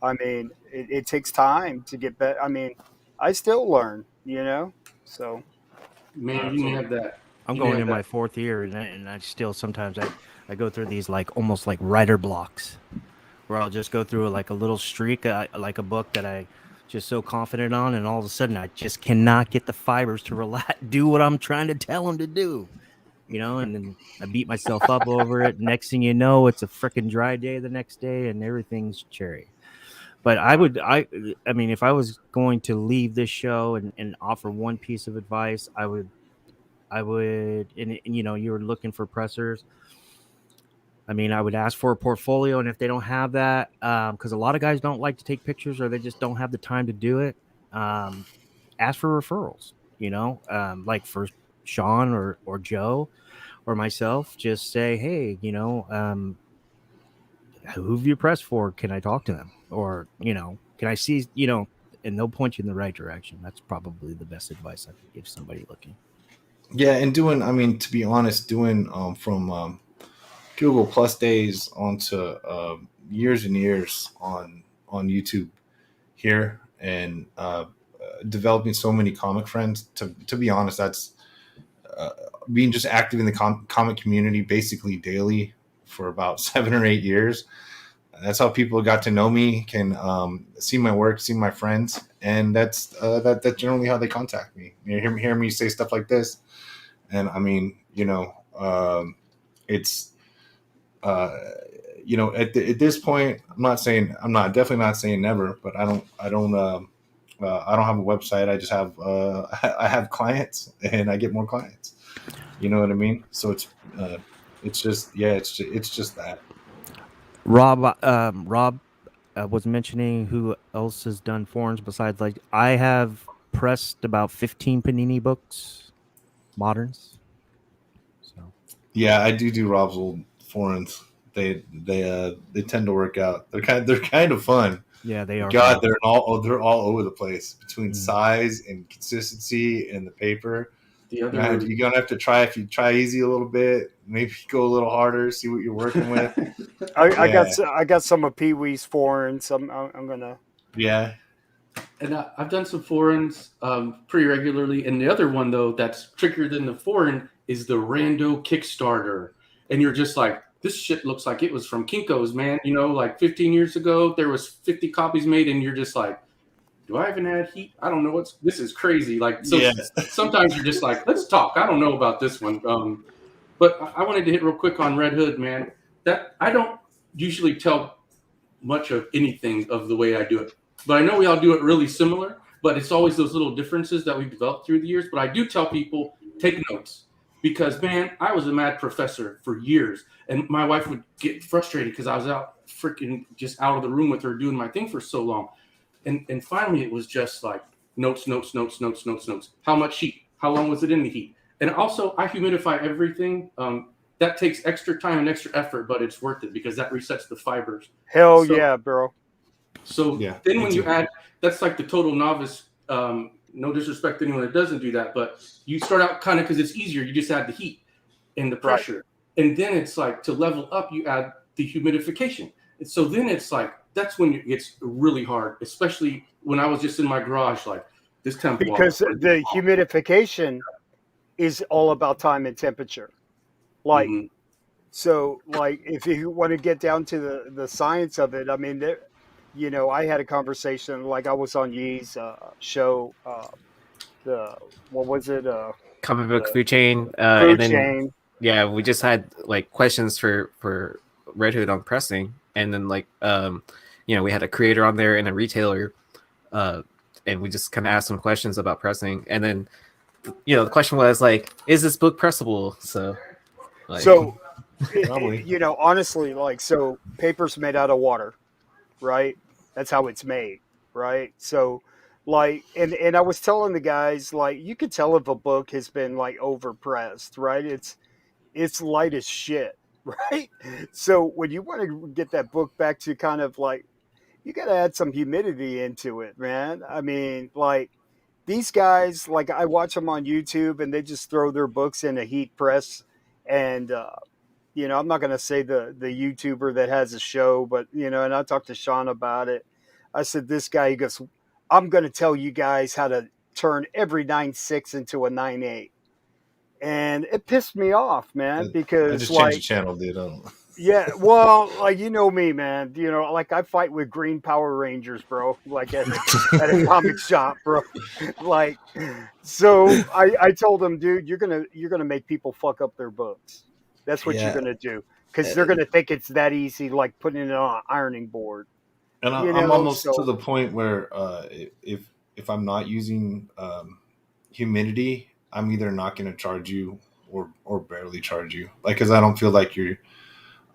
Speaker 3: I mean, it takes time to get better. I mean, I still learn, so.
Speaker 7: Man, you nailed that.
Speaker 8: I'm going in my 4th year, and I still sometimes I go through these like almost like writer blocks, where I'll just go through like a little streak, like a book that I just so confident on, and all of a sudden I just cannot get the fibers to do what I'm trying to tell them to do, and then I beat myself up over it. Next thing you know, it's a freaking dry day the next day, and everything's cherry. But I mean, if I was going to leave this show and offer one piece of advice, I would, and you were looking for pressers. I mean, I would ask for a portfolio, and if they don't have that, because a lot of guys don't like to take pictures, or they just don't have the time to do it, ask for referrals, like for Sean or Joe or myself. Just say, hey, who have you pressed for? Can I talk to them? Or, can I see, and they'll point you in the right direction. That's probably the best advice I could give somebody looking.
Speaker 6: Yeah, and to be honest, from Google Plus days onto years and years on YouTube here, and developing so many comic friends. To be honest, that's being just active in the comic community basically daily for about 7 or 8 years. That's how people got to know me, can see my work, see my friends, and that's generally how they contact me. Hear me say stuff like this, and I mean, it's at this point, I'm definitely not saying never, but I don't have a website. I just have I have clients, and I get more clients. You know what I mean? So it's just that.
Speaker 8: Rob was mentioning who else has done forums besides, like, I have pressed about 15 Panini books, moderns. So
Speaker 6: yeah, I do Rob's old forums. They tend to work out. They're kind of fun.
Speaker 8: Yeah, they are.
Speaker 6: God, they're all over the place between size and consistency and the paper. You're gonna have to try, if you try easy a little bit, maybe go a little harder, see what you're working with.
Speaker 3: I got some of Pee Wee's forums. I'm gonna.
Speaker 6: Yeah.
Speaker 7: And I've done some foreigns pretty regularly. And the other one, though, that's trickier than the foreign is the rando Kickstarter. And you're just like, this shit looks like it was from Kinko's, man. Like 15 years ago, there was 50 copies made, and you're just like, do I even add heat? I don't know this is crazy. Like, so sometimes you're just like, let's talk. I don't know about this one. But I wanted to hit real quick on Red Hood, man. That I don't usually tell much of anything of the way I do it. But I know we all do it really similar, but it's always those little differences that we've developed through the years. But I do tell people, take notes, because, man, I was a mad professor for years, and my wife would get frustrated because I was just out of the room with her doing my thing for so long. And finally, it was just like notes. How much heat? How long was it in the heat? And also, I humidify everything. That takes extra time and extra effort, but it's worth it because that resets the fibers.
Speaker 3: Yeah, bro.
Speaker 7: So then when you add, that's like the total novice. No disrespect to anyone that doesn't do that, but you start out kind of because it's easier. You just add the heat and the pressure. Right. And then it's like to level up, you add the humidification. And so then it's like, that's when it gets really hard, especially when I was just in my garage, like this temp.
Speaker 3: Because the humidification is all about time and temperature. Like, so like if you want to get down to the science of it, I mean, I had a conversation, like I was on Yee's show, what was it?
Speaker 4: Comic book food chain.
Speaker 3: Food chain.
Speaker 4: Yeah, we just had like questions for Red Hood on pressing, and then like we had a creator on there and a retailer, and we just kind of asked some questions about pressing, and then the question was like, is this book pressable? So
Speaker 3: honestly, like, so paper's made out of water, right? That's how it's made, right? So Like, and I was telling the guys, like, you could tell if a book has been like overpressed, right? It's light as shit, right? So when you want to get that book back to kind of like, you got to add some humidity into it, man. I mean, like, these guys, like, I watch them on YouTube and they just throw their books in a heat press. And, I'm not going to say the YouTuber that has a show, but, and I talked to Sean about it. I said, this guy, he goes, I'm going to tell you guys how to turn every 9.6 into a 9.8. And it pissed me off, man,
Speaker 6: I
Speaker 3: because,
Speaker 6: just changed the
Speaker 3: like,
Speaker 6: channel, dude. I don't...
Speaker 3: yeah, well, like, me, man. Like, I fight with Green Power Rangers, bro. Like at a comic shop, bro. Like, so I told him, dude, you're gonna make people fuck up their books. That's what you're
Speaker 6: Yeah,
Speaker 3: gonna do, because they're gonna think it's that easy, like putting it on an ironing board.
Speaker 6: and I'm almost to
Speaker 3: So
Speaker 6: the point where if I'm not using humidity, I'm either not going to charge you or barely charge you, like, because I don't feel like you're.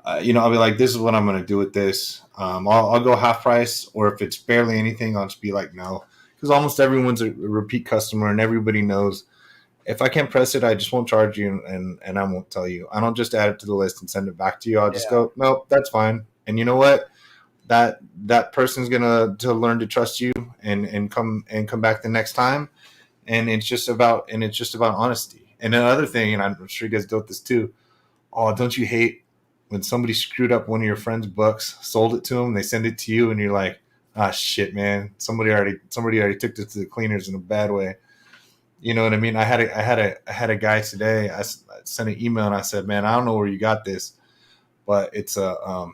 Speaker 6: I'll be like, this is what I'm going to do with this. I'll go half price, or if it's barely anything, I'll just be like, no, because almost everyone's a repeat customer, and everybody knows if I can't press it, I just won't charge you, and I won't tell you. I don't just add it to the list and send it back to you. I'll just go, no, that's fine. And you know what? That person's gonna to learn to trust you and come back the next time. And it's just about honesty. And another thing, and I'm sure you guys dealt with this too. Oh, don't you hate when somebody screwed up one of your friends' books, sold it to them, they send it to you, and you're like, ah, shit, man, somebody already took this to the cleaners in a bad way. You know what I mean? I had a guy today. I sent an email and I said, man, I don't know where you got this, but it's a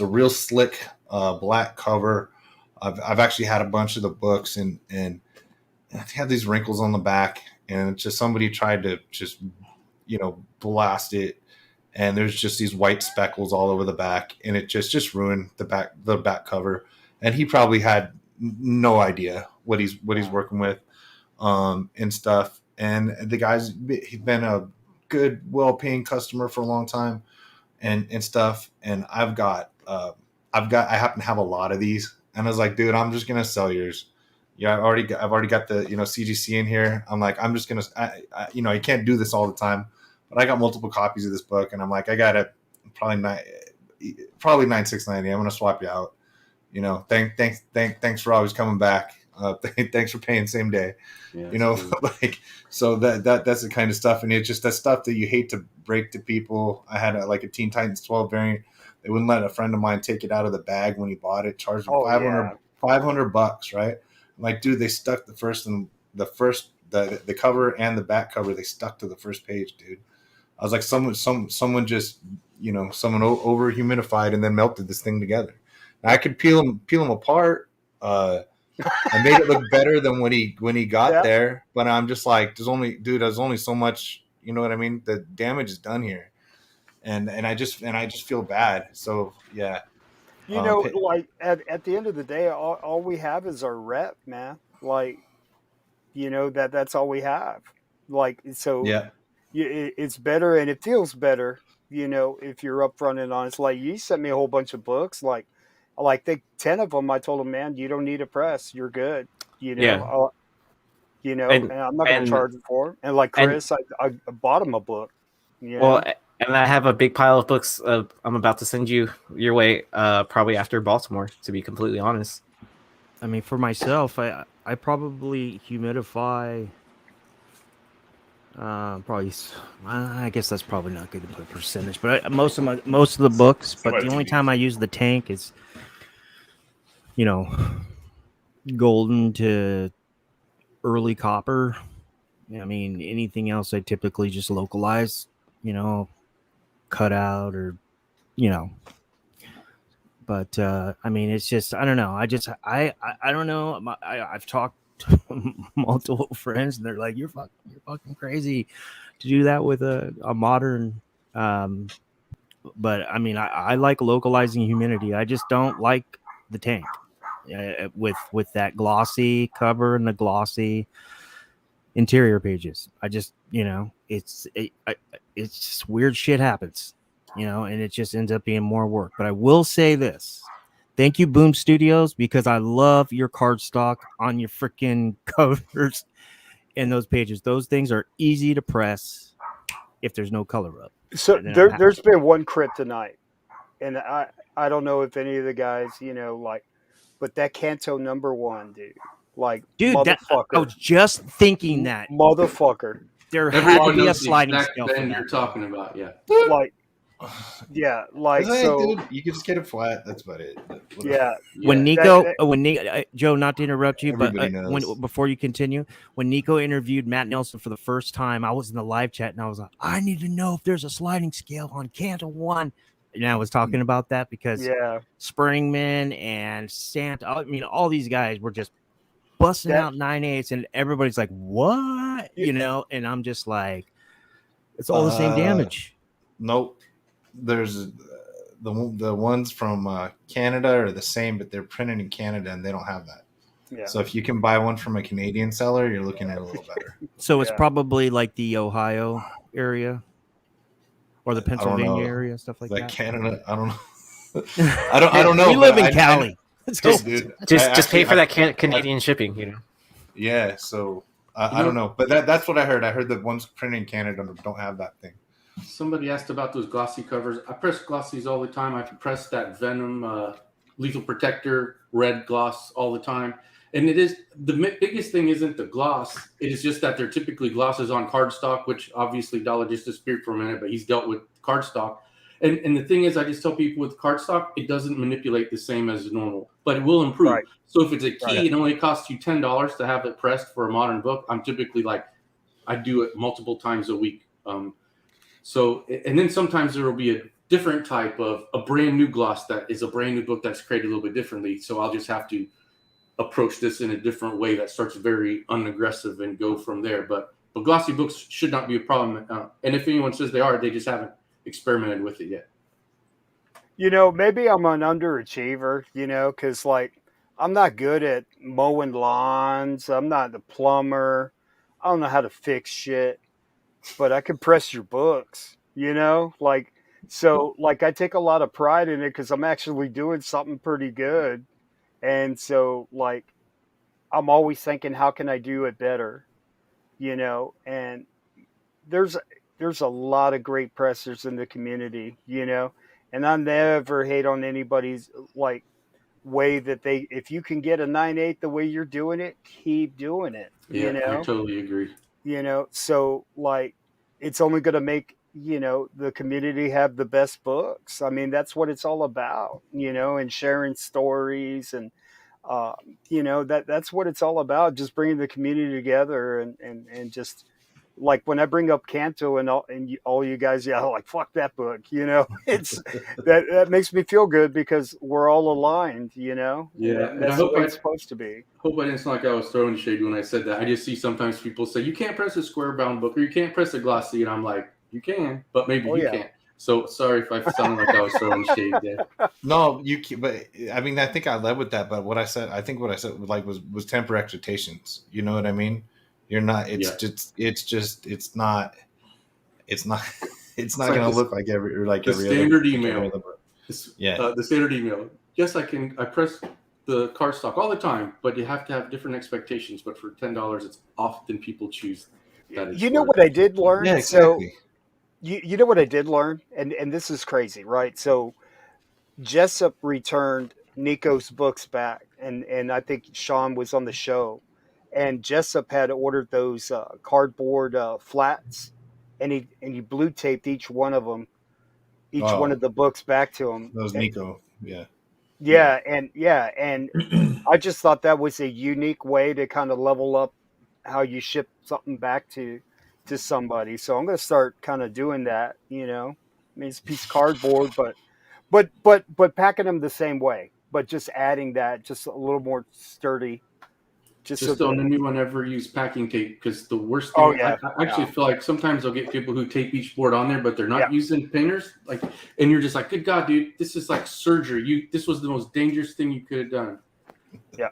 Speaker 6: real slick black cover. I've actually had a bunch of the books, and it had these wrinkles on the back, and it's just somebody tried to just blast it, and there's just these white speckles all over the back, and it just ruined the back cover. And he probably had no idea what he's working with and stuff. And he's been a good, well-paying customer for a long time and stuff. And I happen to have a lot of these, and I was like, dude, I'm just gonna sell yours. Yeah, I've already got the CGC in here. I'm like, I'm just gonna you can't do this all the time, but I got multiple copies of this book, and I'm like, I got it probably 9,690. I'm gonna swap you out. Thanks for always coming back. Thanks for paying same day. Yeah, like, so that's the kind of stuff, and it's just that stuff that you hate to break to people. I had a Teen Titans 12 variant. They wouldn't let a friend of mine take it out of the bag when he bought it. Charged him $500, right? I'm like, dude, they stuck the cover and the back cover. They stuck to the first page, dude. I was like, someone just someone over humidified and then melted this thing together. Now, I could peel them apart. I made it look better than when he got there, but I'm just like, there's only so much. You know what I mean? The damage is done here, and I just feel bad. So yeah.
Speaker 3: Like at the end of the day, all we have is our rep, man. Like, that's all we have. Like, so
Speaker 6: yeah,
Speaker 3: it's better and it feels better, if you're upfront and honest. Like, you sent me a whole bunch of books, like I think 10 of them. I told them, man, you don't need a press. You're good.
Speaker 4: Yeah.
Speaker 3: And I'm not going to charge them for them. And like Chris, I bought him a book.
Speaker 4: Well, and I have a big pile of books I'm about to send you your way, probably after Baltimore, to be completely honest.
Speaker 8: I mean, for myself, I probably humidify. Probably, I guess that's probably not good to put a percentage, but most of the books. But the only time I use the tank is, golden to early copper. I mean, anything else I typically just localize, cut out or, But I mean, it's just, I don't know. I don't know. I've talked to multiple friends, and they're like, "You're fucking crazy to do that with a modern." But I mean, I like localizing humidity. I just don't like the tank with that glossy cover and the glossy interior pages. I just, it's just weird shit happens, and it just ends up being more work. But I will say this: Thank you, Boom Studios, because I love your cardstock on your freaking covers and those pages. Those things are easy to press if there's no color up.
Speaker 3: So there's been one kryptonite, and I don't know if any of the guys, but that Kanto #1, dude, motherfucker.
Speaker 8: I was just thinking that,
Speaker 3: motherfucker.
Speaker 8: There had to be a sliding
Speaker 7: exact
Speaker 8: scale
Speaker 7: bend
Speaker 8: for that.
Speaker 7: you're talking about, yeah.
Speaker 3: So
Speaker 6: dude, you can just get it flat. That's about it.
Speaker 3: Yeah.
Speaker 8: When Nico, Joe, not to interrupt you, but before you continue, when Nico interviewed Matt Nelson for the first time, I was in the live chat and I was like, I need to know if there's a sliding scale on Canto 1. And I was talking about that because Springman and Santa, I mean, all these guys were just busting out 9/8, and everybody's like, what? And I'm just like, it's all the same damage.
Speaker 6: Nope. There's the ones from Canada are the same, but they're printed in Canada and they don't have that. Yeah. So if you can buy one from a Canadian seller, you're looking at a little better.
Speaker 8: So it's probably like the Ohio area or the Pennsylvania area, stuff like that.
Speaker 6: Canada, I don't know. I don't know.
Speaker 8: We live in Cali.
Speaker 4: Just pay for that Canadian shipping,
Speaker 6: Yeah, so I don't know, but that's what I heard. I heard that ones printed in Canada don't have that thing.
Speaker 7: Somebody asked about those glossy covers. I press glossies all the time. I press that Venom Lethal Protector red gloss all the time. And it is the biggest thing isn't the gloss. It is just that they're typically glosses on cardstock, which obviously Dollar just disappeared for a minute, but he's dealt with cardstock. And the thing is, I just tell people with cardstock, it doesn't manipulate the same as normal, but it will improve. Right. So if it's a key, it only costs you $10 to have it pressed for a modern book. I'm typically I do it multiple times a week. So, and then sometimes there will be a different type of a brand new gloss that is a brand new book that's created a little bit differently. So I'll just have to approach this in a different way that starts very unaggressive and go from there. But glossy books should not be a problem. And if anyone says they are, they just haven't experimented with it yet.
Speaker 3: Maybe I'm an underachiever, because I'm not good at mowing lawns. I'm not the plumber. I don't know how to fix shit, but I can press your books, so I take a lot of pride in it because I'm actually doing something pretty good. And so I'm always thinking, how can I do it better? And there's a lot of great pressers in the community, and I never hate on anybody's way that if you can get a 9/8 the way you're doing it, keep doing it.
Speaker 7: Yeah, I totally agree.
Speaker 3: So it's only going to make, the community have the best books. I mean, that's what it's all about, and sharing stories and, that's what it's all about. Just bringing the community together and just when I bring up Canto and all you guys, fuck that book, it's that makes me feel good because we're all aligned,
Speaker 7: Yeah,
Speaker 3: and that's the way it's supposed to be.
Speaker 7: Hope I didn't sound like I was throwing shade when I said that. I just see sometimes people say you can't press a square bound book or you can't press a glossy, and I'm like, you can, but maybe you can't. So sorry if I sounded like I was throwing shade there.
Speaker 6: No, you can, but I mean, I think I led with that. But what I said was temper expectations. You know what I mean? You're not. It's not going to look like every
Speaker 7: standard
Speaker 6: other
Speaker 7: email. The standard email. Yes, I press the cardstock all the time, but you have to have different expectations. But for $10, it's often people choose that.
Speaker 3: What I did learn?
Speaker 6: Yeah, exactly.
Speaker 3: So, you know what I did learn, and this is crazy, right? So, Jessup returned Nico's books back, and I think Sean was on the show. And Jessup had ordered those cardboard flats, and he blue taped each one of them, one of the books back to him.
Speaker 6: That was Nico,
Speaker 3: and I just thought that was a unique way to kind of level up how you ship something back to somebody. So I'm going to start kind of doing that. I mean, it's a piece of cardboard, but packing them the same way, but just adding that just a little more sturdy.
Speaker 7: Just don't anyone ever use packing tape, because the worst thing, I actually feel like sometimes I'll get people who tape each board on there, but they're not using painters. And you're just like, good God, dude, this is like surgery. This was the most dangerous thing you could have done.
Speaker 3: Yeah.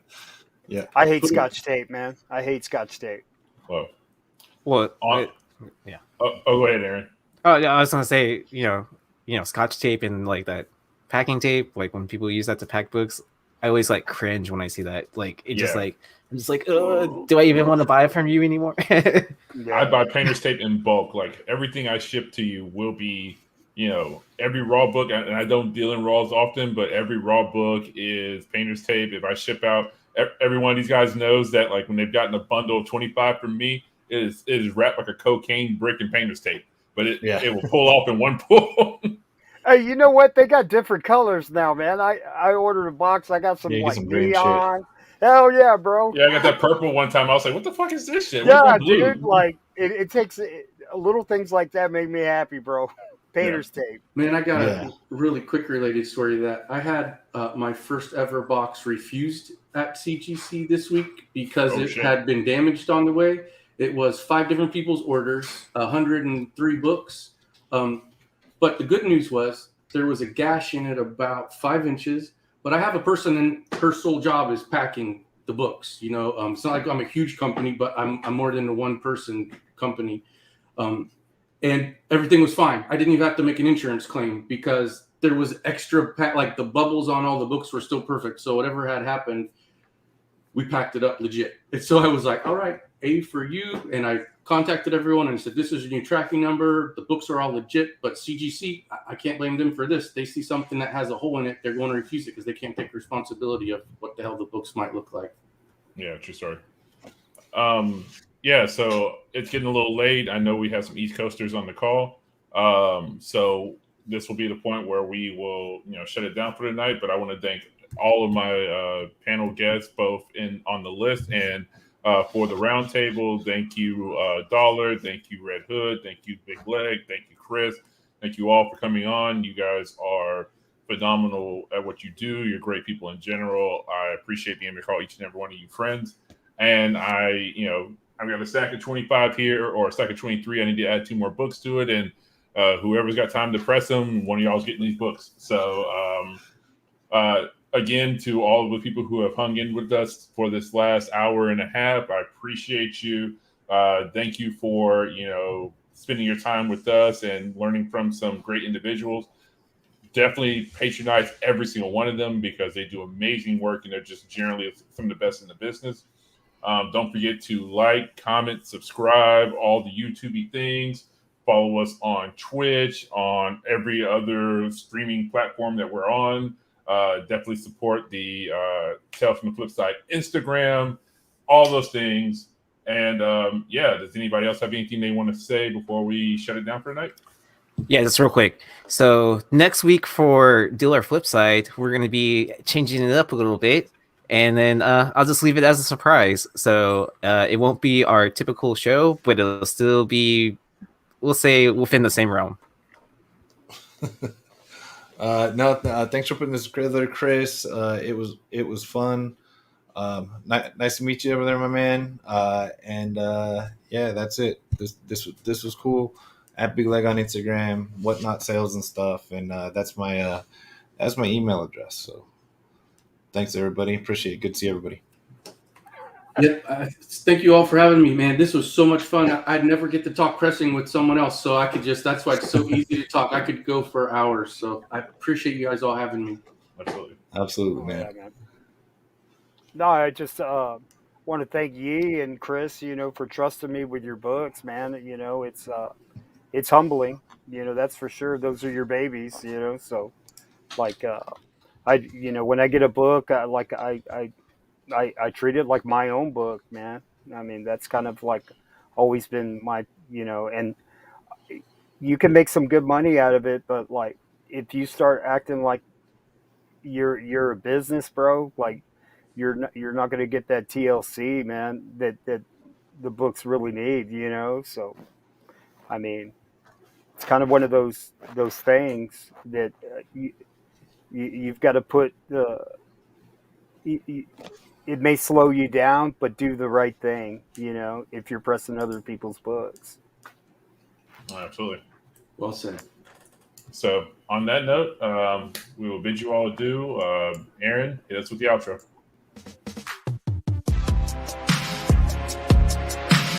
Speaker 3: Yeah. I hate Scotch tape, man. I hate Scotch tape.
Speaker 1: Whoa.
Speaker 4: Well,
Speaker 1: go ahead, Aaron.
Speaker 4: Oh, yeah, I was going to say, Scotch tape and that packing tape, like when people use that to pack books, I always like cringe when I see that. Like it just like I'm just like, do I even want to buy it from you anymore?
Speaker 1: I buy painter's tape in bulk. Like everything I ship to you will be, every raw book, and I don't deal in raws often, but every raw book is painter's tape. If I ship out, every one of these guys knows that, like, when they've gotten a bundle of 25 from me, it is wrapped like a cocaine brick in painter's tape, but it will pull off in one pull.
Speaker 3: Hey, you know what? They got different colors now, man. I ordered a box. I got some
Speaker 6: some
Speaker 3: neon. Hell yeah, bro.
Speaker 1: Yeah, I got that purple one time. I was like, what the fuck is this shit?
Speaker 3: Yeah, dude. Like it takes little things like that make me happy, bro. Painter's tape.
Speaker 7: Man, I got a really quick related story that I had my first ever box refused at CGC this week because it had been damaged on the way. It was 5 different people's orders, 103 books. But the good news was there was a gash in it about 5 inches. But I have a person, and her sole job is packing the books. It's not like I'm a huge company, but I'm more than a one-person company. And everything was fine. I didn't even have to make an insurance claim because there was extra like the bubbles on all the books were still perfect. So whatever had happened, we packed it up legit. And so I was like, all right, A for you. And I contacted everyone and said, this is your new tracking number. The books are all legit, but CGC, I can't blame them for this. They see something that has a hole in it, they're going to refuse it because they can't take responsibility of what the hell the books might look like.
Speaker 1: Yeah, true story. So it's getting a little late. I know we have some East Coasters on the call. So this will be the point where we will, shut it down for the night. But I want to thank all of my panel guests, both on the list and for the roundtable. Thank you, Dollar. Thank you, Red Hood. Thank you, Big Leg. Thank you, Chris. Thank you all for coming on. You guys are phenomenal at what you do. You're great people in general. I appreciate being able to call each and every one of you friends. And I've got a stack of 25 here, or a stack of 23. I need to add 2 more books to it. And whoever's got time to press them, one of y'all's getting these books. So again, to all of the people who have hung in with us for this last hour and a half, I appreciate you. Thank you for, spending your time with us and learning from some great individuals. Definitely patronize every single one of them because they do amazing work and they're just generally some of the best in the business. Don't forget to like, comment, subscribe, all the YouTube things. Follow us on Twitch, on every other streaming platform that we're on. Definitely support the Tales from the Flipside Instagram, all those things. And does anybody else have anything they want to say before we shut it down for tonight?
Speaker 4: Yeah, just real quick. So next week for Dealer Flipside, we're going to be changing it up a little bit. And then I'll just leave it as a surprise. So it won't be our typical show, but it'll still be, we'll say, within the same realm.
Speaker 6: Thanks for putting this together, Chris. It was fun. Nice to meet you over there, my man. That's it. This was cool. At Big Leg on Instagram, Whatnot Sales and stuff, and that's my email address. So thanks everybody, appreciate it. Good to see everybody.
Speaker 7: Yeah, thank you all for having me, man. This was so much fun. I'd never get to talk pressing with someone else, so I could that's why it's so easy to talk. I could go for hours. So I appreciate you guys all having me.
Speaker 6: Absolutely, man.
Speaker 3: Yeah, man. No, I just want to thank Yi and Chris, for trusting me with your books, man. It's humbling, that's for sure. Those are your babies, so like when I get a book, I treat it like my own book, man. I mean, that's kind of like always been my, and you can make some good money out of it, but like if you start acting like you're a business, bro, like you're not going to get that TLC, man, that the books really need, so I mean, it's kind of one of those things that you've got to put it may slow you down, but do the right thing, if you're pressing other people's books.
Speaker 1: Absolutely.
Speaker 7: Well said.
Speaker 1: So on that note, we will bid you all adieu. Aaron, hit us with the outro.